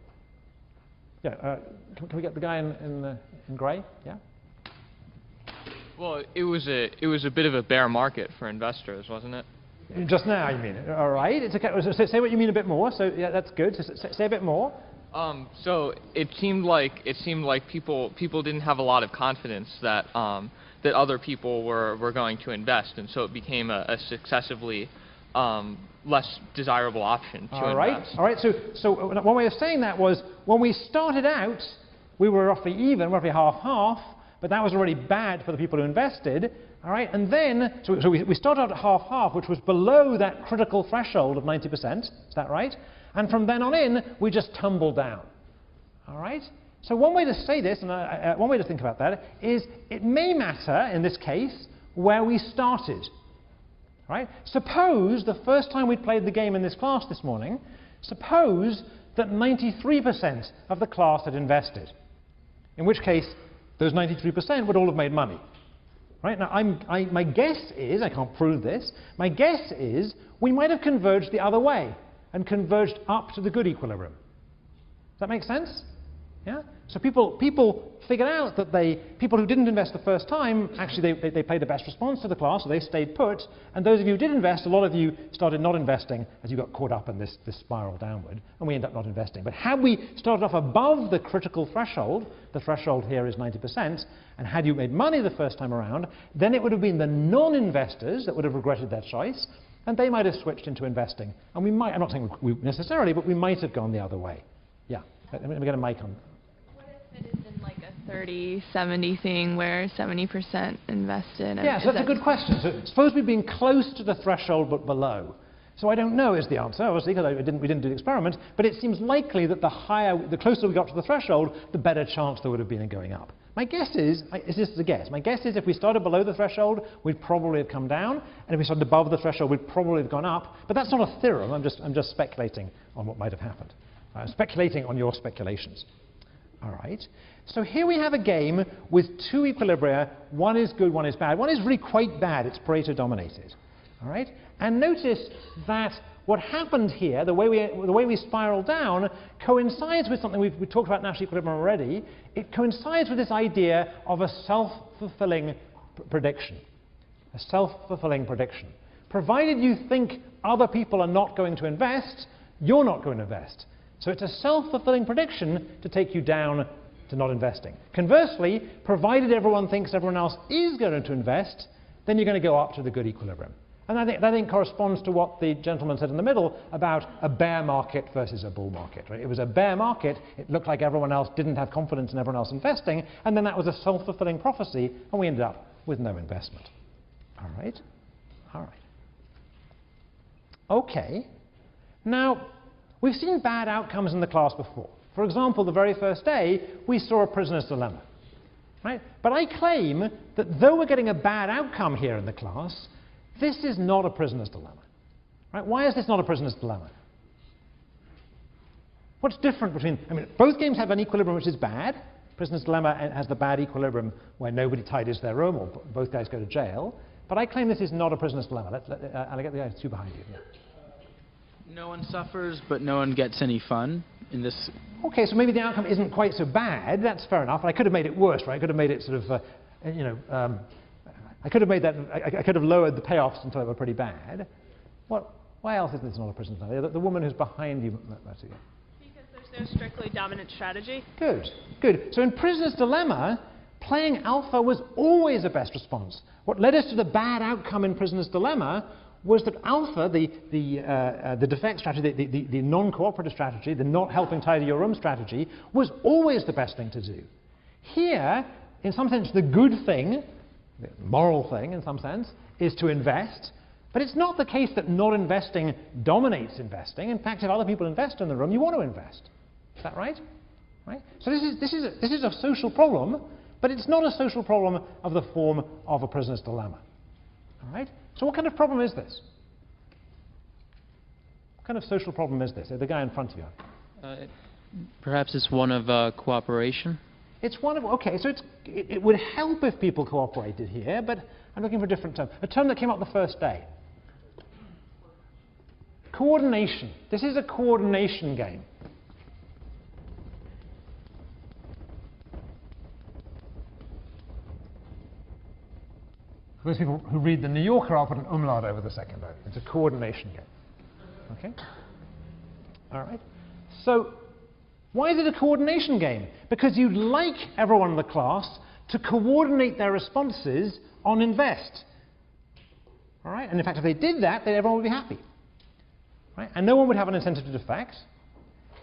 S1: Yeah, can we get the guy in grey? Yeah.
S11: Well, it was a bit of a bear market for investors, wasn't it?
S1: Just now, you mean? All right. It's okay. So say what you mean a bit more. So yeah, that's good. So say a bit more.
S11: So it seemed like people didn't have a lot of confidence that that other people were going to invest, and so it became a successively less desirable option to invest.
S1: All right. So one way of saying that was when we started out, we were roughly even, roughly half-half, but that was already bad for the people who invested. All right. And then, so we started out at half-half, which was below that critical threshold of 90%. Is that right? And from then on in, we just tumbled down. All right. So one way to say this, and one way to think about that, is it may matter, in this case, where we started. Right? Suppose the first time we played the game in this class this morning, suppose that 93% of the class had invested, in which case those 93% would all have made money. Right? Now, my guess is, I can't prove this, my guess is we might have converged the other way and converged up to the good equilibrium. Does that make sense? Yeah? So people figured out that people who didn't invest the first time, actually they played the best response to the class, so they stayed put. And those of you who did invest, a lot of you started not investing as you got caught up in this spiral downward, and we end up not investing. But had we started off above the critical threshold, the threshold here is 90%, and had you made money the first time around, then it would have been the non-investors that would have regretted their choice, and they might have switched into investing. And we might, I'm not saying we necessarily, but we might have gone the other way. Yeah, let me get a mic on.
S9: It is in like a 30-70 thing where 70% invested.
S1: Yeah, so that's a good question. So suppose we've been close to the threshold but below. So I don't know is the answer, obviously, because we didn't do the experiment, but it seems likely that the closer we got to the threshold, the better chance there would have been in going up. My guess is, this is a guess, my guess is if we started below the threshold, we'd probably have come down, and if we started above the threshold, we'd probably have gone up. But that's not a theorem, I'm just speculating on what might have happened. I'm speculating on your speculations. All right. So here we have a game with two equilibria. One is good, one is bad. One is really quite bad. It's Pareto dominated. All right? And notice that what happened here, the way we spiral down, coincides with something we talked about Nash equilibrium already. It coincides with this idea of a self-fulfilling prediction. A self-fulfilling prediction. Provided you think other people are not going to invest, you're not going to invest. So it's a self-fulfilling prediction to take you down to not investing. Conversely, provided everyone thinks everyone else is going to invest, then you're going to go up to the good equilibrium. And I think corresponds to what the gentleman said in the middle about a bear market versus a bull market. Right? It was a bear market. It looked like everyone else didn't have confidence in everyone else investing, and then that was a self-fulfilling prophecy, and we ended up with no investment. All right? All right. Okay. Now, we've seen bad outcomes in the class before. For example, the very first day, we saw a prisoner's dilemma. Right? But I claim that though we're getting a bad outcome here in the class, this is not a prisoner's dilemma. Right? Why is this not a prisoner's dilemma? What's different between... I mean, both games have an equilibrium which is bad. Prisoner's dilemma has the bad equilibrium where nobody tidies their room or both guys go to jail. But I claim this is not a prisoner's dilemma. I'll get the guys two behind you. Yeah.
S12: No one suffers, but no one gets any fun in this.
S1: Okay, so maybe the outcome isn't quite so bad. That's fair enough. I could have made it worse, right? I could have made it sort of, I could have made that. I could have lowered the payoffs until they were pretty bad. Why else is this not a prisoner's dilemma? The woman who's behind you, Matthew.
S13: Because there's no strictly dominant strategy.
S1: Good, good. So in prisoner's dilemma, playing alpha was always the best response. What led us to the bad outcome in prisoner's dilemma was that alpha, the defect strategy, the non-cooperative strategy, the not helping tidy your room strategy, was always the best thing to do. Here, in some sense, the good thing, the moral thing in some sense, is to invest. But it's not the case that not investing dominates investing. In fact, if other people invest in the room, you want to invest. Is that right? Right? So this is a social problem, but it's not a social problem of the form of a prisoner's dilemma. All right? So what kind of problem is this? What kind of social problem is this? The guy in front of you.
S12: Perhaps it's one of cooperation?
S1: It's one of... Okay, so it would help if people cooperated here, but I'm looking for a different term. A term that came up the first day. Coordination. This is a coordination game. For those people who read the New Yorker, I'll put an umlaut over the second O. It's a coordination game. Okay? All right. So, why is it a coordination game? Because you'd like everyone in the class to coordinate their responses on invest. All right? And in fact, if they did that, then everyone would be happy. Right? And no one would have an incentive to defect.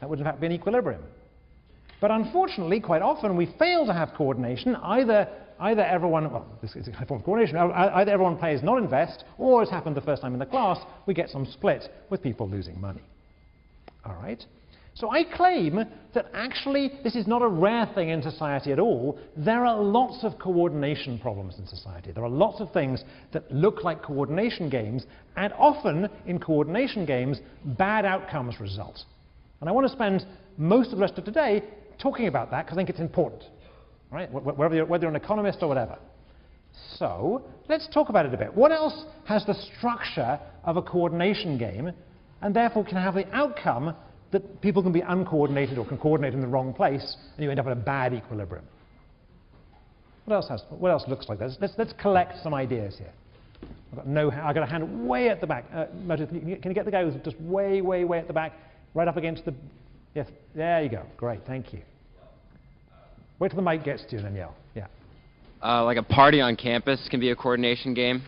S1: That would in fact be an equilibrium. But unfortunately, quite often, we fail to have coordination. Either everyone, well, this is a form of coordination, either everyone plays not invest, or as happened the first time in the class, we get some split with people losing money. All right? So I claim that actually this is not a rare thing in society at all. There are lots of coordination problems in society. There are lots of things that look like coordination games, and often in coordination games, bad outcomes result. And I want to spend most of the rest of today talking about that because I think it's important. Right? Whether you're an economist or whatever. So, let's talk about it a bit. What else has the structure of a coordination game and therefore can have the outcome that people can be uncoordinated or can coordinate in the wrong place and you end up in a bad equilibrium? What else looks like this? Let's collect some ideas here. I've got a hand way at the back. Can you get the guy who's just way, way, way at the back, right up against the... Yes, there you go. Great, thank you. Wait till the mic gets to you and then yell. Yeah.
S14: Like a party on campus can be a coordination game.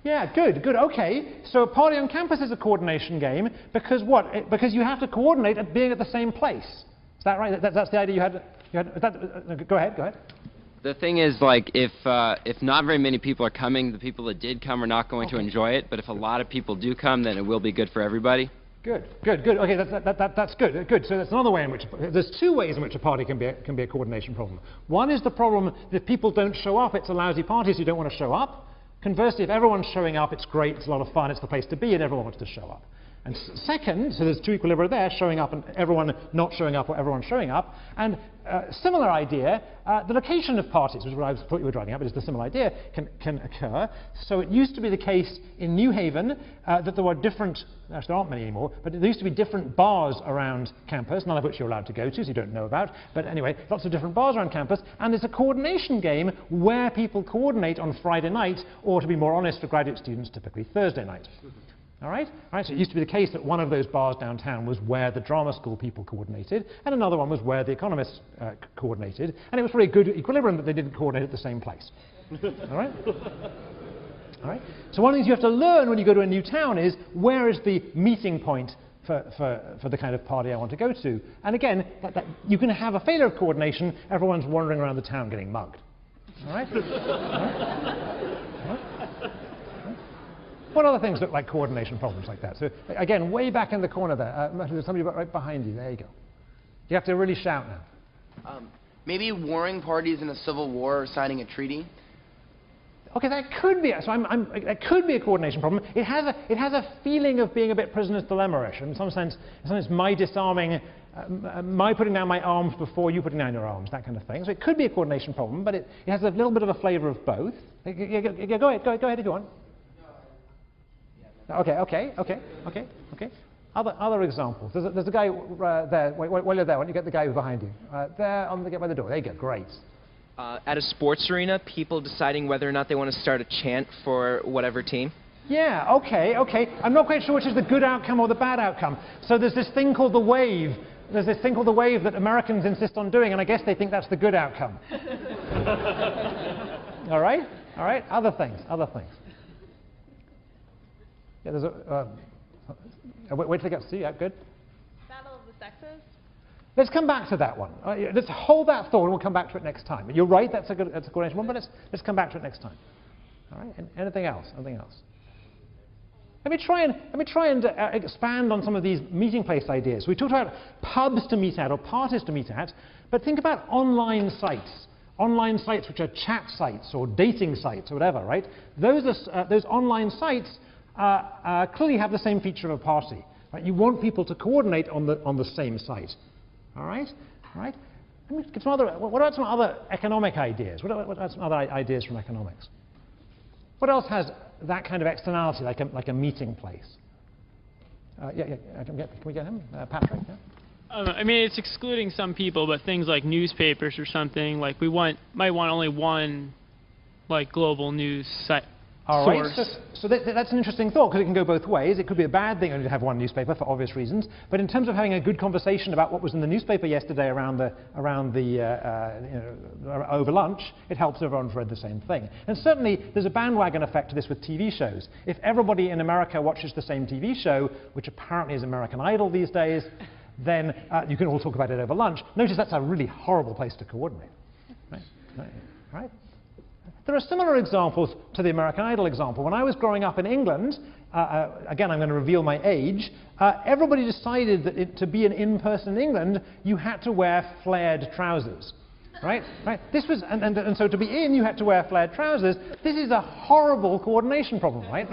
S1: Yeah, good, good. Okay, so a party on campus is a coordination game because what? Because you have to coordinate at being at the same place. Is that right? That's the idea you had. Go ahead.
S14: The thing is, like, if not very many people are coming, the people that did come are not going to enjoy it. But if a lot of people do come, then it will be good for everybody.
S1: Good. Okay, that's good. Good. So that's another way in which there's two ways in which a party can be a coordination problem. One is the problem that if people don't show up, it's a lousy party, so you don't want to show up. Conversely, if everyone's showing up, it's great, it's a lot of fun, it's the place to be, and everyone wants to show up. And second, so there's two equilibria there, showing up and everyone not showing up or everyone showing up. And similar idea, the location of parties, which is what I thought you were driving at, but it's the similar idea, can occur. So it used to be the case in New Haven that there were different, actually there aren't many anymore, but there used to be different bars around campus, none of which you're allowed to go to, so you don't know about. But anyway, lots of different bars around campus. And there's a coordination game where people coordinate on Friday night, or to be more honest, for graduate students, typically Thursday night. All right? So it used to be the case that one of those bars downtown was where the drama school people coordinated, and another one was where the economists coordinated. And it was very good equilibrium that they didn't coordinate at the same place. All right? All right? So one of the things you have to learn when you go to a new town is, where is the meeting point for the kind of party I want to go to? And again, you can have a failure of coordination, everyone's wandering around the town getting mugged. All right? All right? What other things look like coordination problems like that? So again, way back in the corner there, there's somebody right behind you. There you go. You have to really shout now.
S15: Maybe warring parties in a civil war or signing a treaty.
S1: Okay, that could be. So that could be a coordination problem. It has a feeling of being a bit prisoner's dilemma-ish. In some sense, my disarming, my putting down my arms before you putting down your arms, that kind of thing. So it could be a coordination problem, but it has a little bit of a flavour of both. Go ahead if you want. Okay. Other examples. There's a guy there. While you're there, why don't you get the guy behind you? There, by the door. There you go. Great.
S16: At a sports arena, people deciding whether or not they want to start a chant for whatever team.
S1: Yeah. Okay. I'm not quite sure which is the good outcome or the bad outcome. So there's this thing called the wave. There's this thing called the wave that Americans insist on doing, and I guess they think that's the good outcome. All right. Other things. Yeah, there's wait till I get to see. Yeah, good.
S13: Battle of the sexes.
S1: Let's come back to that one. Let's hold that thought, and we'll come back to it next time. You're right. That's a coordination one, but let's come back to it next time. All right. Anything else? Let me try and expand on some of these meeting place ideas. We talked about pubs to meet at or parties to meet at, but think about online sites. Online sites which are chat sites or dating sites or whatever, right? Those online sites clearly have the same feature of a party. Right? You want people to coordinate on the same site. All right? Let me get some other. What about some other economic ideas? What about some other ideas from economics? What else has that kind of externality, like a meeting place? Can we get him, Patrick? Yeah?
S5: I mean, it's excluding some people, but things like newspapers or something, like might want only one, like global news site.
S1: All right, so that's an interesting thought, because it can go both ways. It could be a bad thing only to have one newspaper for obvious reasons, but in terms of having a good conversation about what was in the newspaper yesterday over lunch, it helps everyone's read the same thing. And certainly there's a bandwagon effect to this with TV shows. If everybody in America watches the same TV show, which apparently is American Idol these days, then you can all talk about it over lunch. Notice that's a really horrible place to coordinate. Right? There are similar examples to the American Idol example. When I was growing up in England, again, I'm going to reveal my age, everybody decided that to be an in-person in England, you had to wear flared trousers. Right? This was, and so to be in, you had to wear flared trousers. This is a horrible coordination problem, right?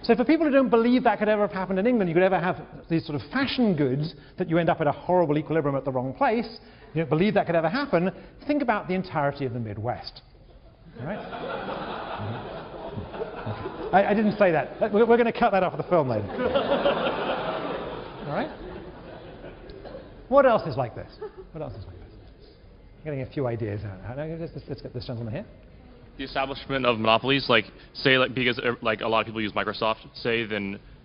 S1: So for people who don't believe that could ever have happened in England, you could ever have these sort of fashion goods that you end up at a horrible equilibrium at the wrong place, you don't believe that could ever happen, think about the entirety of the Midwest. All right? I didn't say that. We're going to cut that off of the film later. All right? What else is like this? I'm getting a few ideas out. Let's get this gentleman here.
S2: The establishment of monopolies, because a lot of people use Microsoft,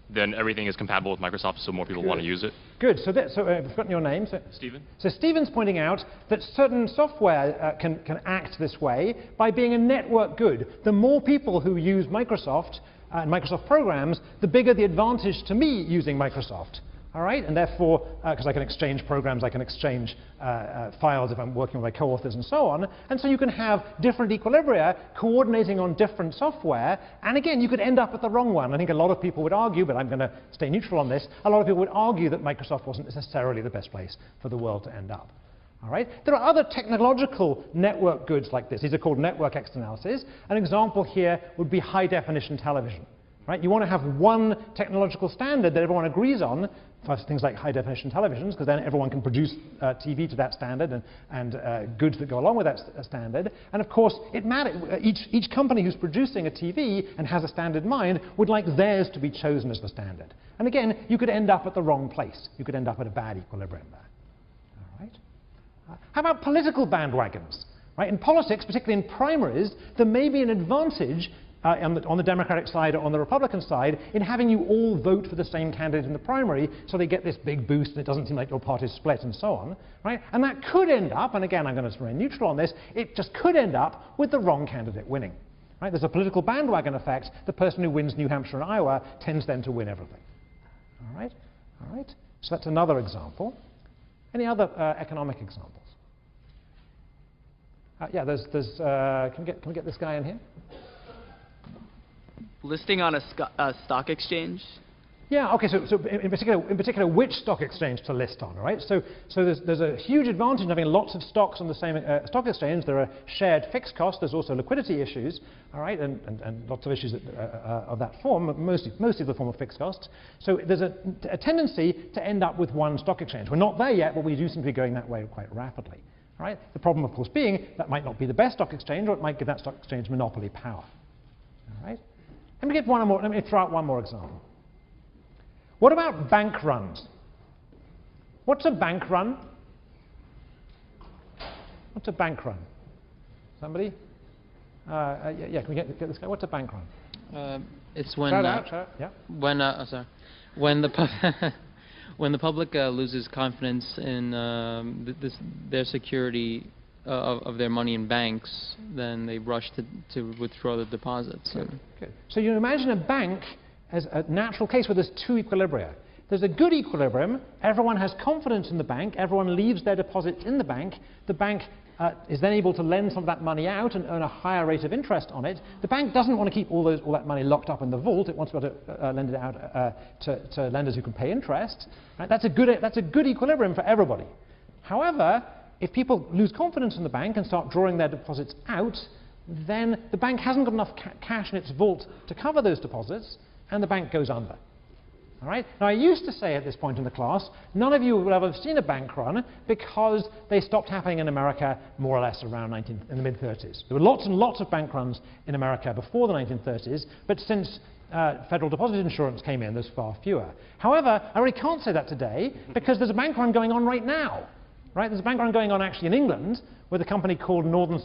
S2: then everything is compatible with Microsoft, so more people want to use it.
S1: Good. So I've forgotten your name.
S2: Stephen.
S1: So Stephen's pointing out that certain software can act this way by being a network good. The more people who use Microsoft and Microsoft programs, the bigger the advantage to me using Microsoft. All right, and therefore, because I can exchange programs, I can exchange files if I'm working with my co-authors and so on. And so you can have different equilibria coordinating on different software. And again, you could end up at the wrong one. I think a lot of people would argue, but I'm going to stay neutral on this, a lot of people would argue that Microsoft wasn't necessarily the best place for the world to end up. All right? There are other technological network goods like this. These are called network externalities. An example here would be high-definition television. Right? You want to have one technological standard that everyone agrees on for things like high-definition televisions, because then everyone can produce TV to that standard and goods that go along with that standard. And of course, it matters. Each company who's producing a TV and has a standard in mind would like theirs to be chosen as the standard. And again, you could end up at the wrong place. You could end up at a bad equilibrium there. All right? How about political bandwagons? Right? In politics, particularly in primaries, there may be an advantage on the Democratic side or on the Republican side in having you all vote for the same candidate in the primary, so they get this big boost and it doesn't seem like your party's split and so on. Right? And that could end up, and again I'm going to remain neutral on this, it just could end up with the wrong candidate winning. Right? There's a political bandwagon effect. The person who wins New Hampshire and Iowa tends then to win everything. All right? All right? So that's another example. Any other economic examples? Yeah, can we get this guy in here?
S17: Listing on a stock exchange?
S1: Yeah, okay, so in particular, which stock exchange to list on, right? So there's a huge advantage in having lots of stocks on the same stock exchange. There are shared fixed costs. There's also liquidity issues, all right, and lots of issues of that form, mostly the form of fixed costs. So there's a tendency to end up with one stock exchange. We're not there yet, but we do seem to be going that way quite rapidly. All right? The problem, of course, being that might not be the best stock exchange, or it might give that stock exchange monopoly power. All right? Let me throw out one more example. What about bank runs? What's a bank run? What's a bank run? Somebody? Yeah, can we get this guy? What's a bank run?
S18: It's when
S1: yeah.
S18: When the public loses confidence in their security of their money in banks, then they rush to withdraw the deposits.
S1: Good. So you imagine a bank as a natural case where there's two equilibria. There's a good equilibrium. Everyone has confidence in the bank. Everyone leaves their deposits in the bank. The bank is then able to lend some of that money out and earn a higher rate of interest on it. The bank doesn't want to keep all that money locked up in the vault. It wants to be able to lend it out to lenders who can pay interest. Right? That's a good equilibrium for everybody. However, if people lose confidence in the bank and start drawing their deposits out, then the bank hasn't got enough cash in its vault to cover those deposits, and the bank goes under. All right? Now, I used to say at this point in the class, none of you will ever have seen a bank run because they stopped happening in America more or less around in the mid-30s. There were lots and lots of bank runs in America before the 1930s, but since federal deposit insurance came in, there's far fewer. However, I really can't say that today because there's a bank run going on right now. Right? There's a bank run going on actually in England with a company called Northern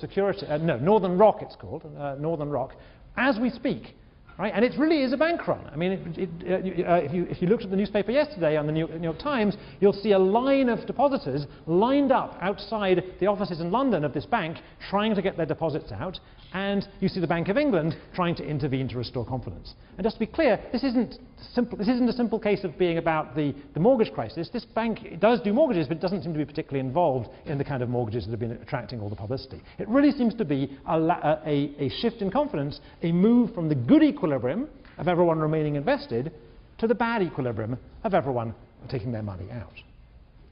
S1: Rock it's called, Northern Rock, as we speak. Right? And it really is a bank run. I mean, if you looked at the newspaper yesterday on the New York Times, you'll see a line of depositors lined up outside the offices in London of this bank trying to get their deposits out, and you see the Bank of England trying to intervene to restore confidence. And just to be clear, this isn't a simple case of being about the mortgage crisis. This bank does do mortgages, but it doesn't seem to be particularly involved in the kind of mortgages that have been attracting all the publicity. It really seems to be a shift in confidence, a move from the good equilibrium of everyone remaining invested to the bad equilibrium of everyone taking their money out.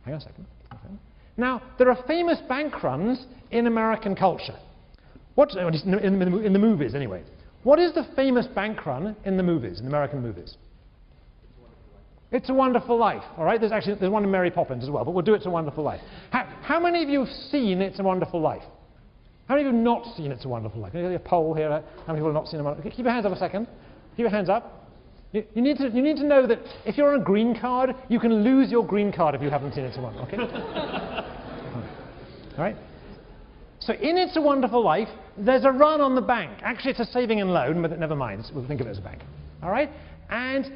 S1: Hang on a second. Okay. Now, there are famous bank runs in American culture. In the movies, anyway. What is the famous bank run in the movies, in American movies? It's a Wonderful Life. All right, there's one in Mary Poppins as well, but we'll do It's a Wonderful Life. How many of you have seen It's a Wonderful Life? How many of you have not seen It's a Wonderful Life? Can you get a poll here? How many people have not seen it? Keep your hands up a second. Keep your hands up. You need to know that if you're on a green card, you can lose your green card if you haven't seen It's a Wonderful Life. Okay? All right. So in It's a Wonderful Life, there's a run on the bank. Actually, it's a saving and loan, but never mind. We'll think of it as a bank. All right? And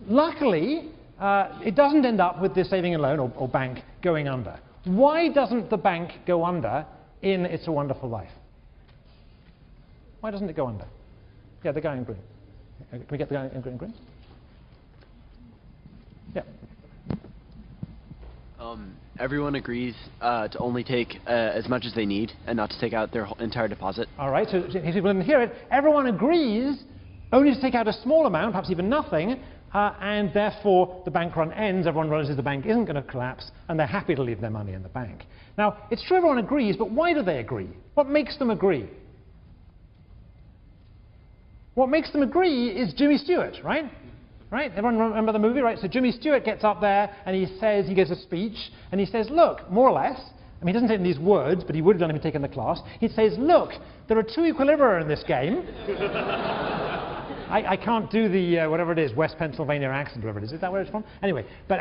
S1: luckily, it doesn't end up with the saving and loan or bank going under. Why doesn't the bank go under in It's a Wonderful Life? Why doesn't it go under? Yeah, the guy in green. Can we get the guy in green? Yeah.
S7: Everyone agrees to only take as much as they need and not to take out their entire deposit.
S1: All right, so if people didn't hear it, everyone agrees only to take out a small amount, perhaps even nothing, and therefore the bank run ends, everyone realizes the bank isn't going to collapse, and they're happy to leave their money in the bank. Now, it's true everyone agrees, but why do they agree? What makes them agree? what makes them agree is Jimmy Stewart, right? Right? Everyone remember the movie, right? So Jimmy Stewart gets up there and he gives a speech, and he says, look, more or less, I mean, he doesn't say it in these words, but he would have done if he'd taken the class. He says, look, there are two equilibria in this game. I can't do the, whatever it is, West Pennsylvania accent, whatever it is. Is that where it's from? Anyway, but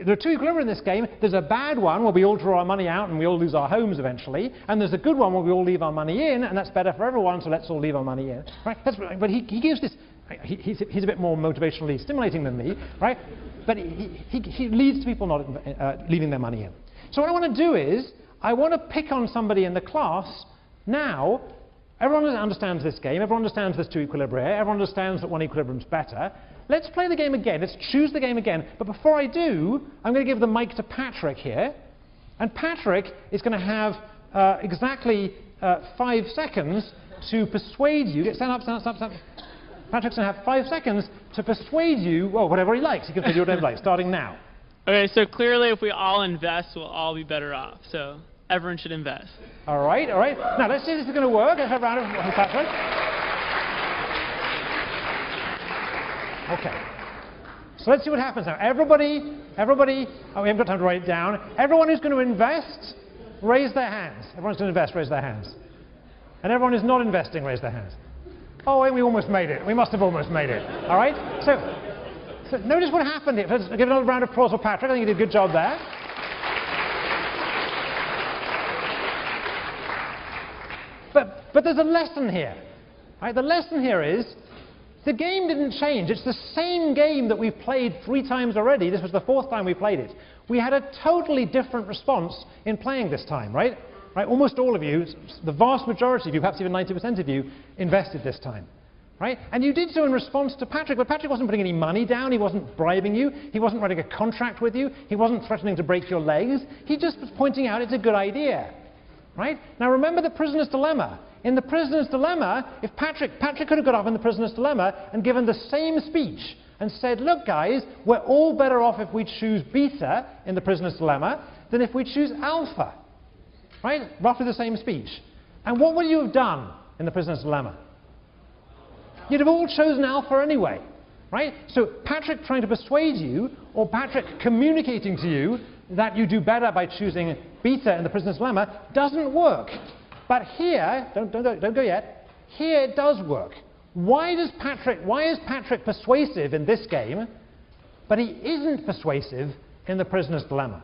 S1: there are two equilibria in this game. There's a bad one where we all draw our money out and we all lose our homes eventually. And there's a good one where we all leave our money in, and that's better for everyone, so let's all leave our money in. Right? But he gives this... He's a bit more motivationally stimulating than me, right? But he leads to people not leaving their money in. So what I want to do is, I want to pick on somebody in the class now. Everyone understands this game. Everyone understands there's two equilibria. Everyone understands that one equilibrium is better. Let's play the game again. Let's choose the game again. But before I do, I'm going to give the mic to Patrick here. And Patrick is going to have exactly 5 seconds to persuade you. Stand up, stand up, stand up, stand up. Patrick's going to have 5 seconds to persuade you, well, whatever he likes. He can do whatever he likes, starting now.
S5: Okay, so clearly if we all invest, we'll all be better off. So everyone should invest.
S1: All right, all right. Now, let's see if this is going to work. Let's have a round of applause for Patrick. Okay. So let's see what happens now. Everybody, oh, we haven't got time to write it down. Everyone who's going to invest, raise their hands. Everyone's going to invest, raise their hands. And everyone who's not investing, raise their hands. Oh, we almost made it. We must have almost made it. All right? So notice what happened here. Let's give another round of applause for Patrick. I think he did a good job there. But there's a lesson here. Right? The lesson here is the game didn't change. It's the same game that we've played 3 times already. This was the 4th time we played it. We had a totally different response in playing this time, right? Right, almost all of you, the vast majority of you, perhaps even 90% of you, invested this time. Right? And you did so in response to Patrick, but Patrick wasn't putting any money down, he wasn't bribing you, he wasn't writing a contract with you, he wasn't threatening to break your legs, he just was pointing out it's a good idea. Right? Now remember the prisoner's dilemma. In the prisoner's dilemma, if Patrick could have got up in the prisoner's dilemma and given the same speech and said, look guys, we're all better off if we choose beta in the prisoner's dilemma than if we choose alpha. Right? Roughly the same speech. And what would you have done in the prisoner's dilemma? You'd have all chosen alpha anyway. Right? So Patrick trying to persuade you, or Patrick communicating to you that you do better by choosing beta in the prisoner's dilemma doesn't work. But here, don't go yet, here it does work. Why is Patrick persuasive in this game, but he isn't persuasive in the prisoner's dilemma?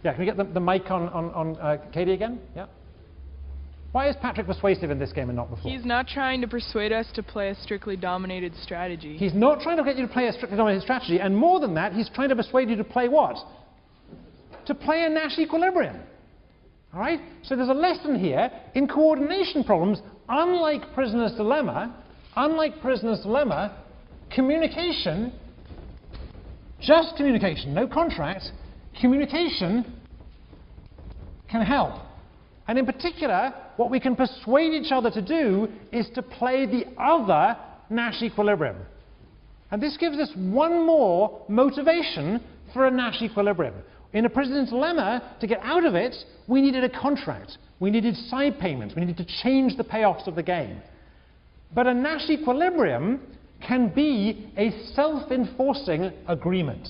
S1: Yeah, can we get the mic on Katie again? Yeah. Why is Patrick persuasive in this game and not before?
S9: He's not trying to persuade us to play a strictly dominated strategy.
S1: He's not trying to get you to play a strictly dominated strategy, and more than that, he's trying to persuade you to play what? To play a Nash equilibrium. All right? So there's a lesson here in coordination problems. Unlike prisoner's dilemma, communication, just communication, no contract, communication can help. And in particular, what we can persuade each other to do is to play the other Nash equilibrium. And this gives us one more motivation for a Nash equilibrium. In a prisoner's dilemma, to get out of it, we needed a contract. We needed side payments. We needed to change the payoffs of the game. But a Nash equilibrium can be a self-enforcing agreement.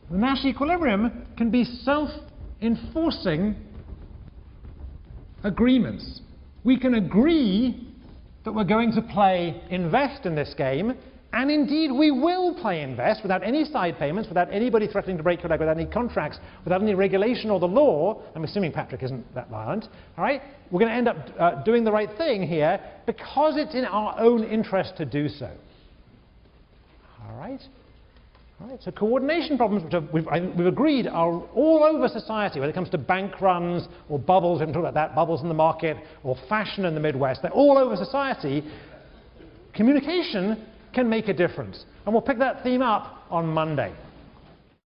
S1: The Nash equilibrium can be self-enforcing agreements. We can agree that we're going to play invest in this game, and indeed we will play invest without any side payments, without anybody threatening to break your leg, without any contracts, without any regulation or the law. I'm assuming Patrick isn't that violent. All right? We're going to end up doing the right thing here because it's in our own interest to do so. All right? All right, so coordination problems, which we've agreed are all over society, whether it comes to bank runs or bubbles, we haven't talked about that, bubbles in the market, or fashion in the Midwest, they're all over society. Communication can make a difference. And we'll pick that theme up on Monday.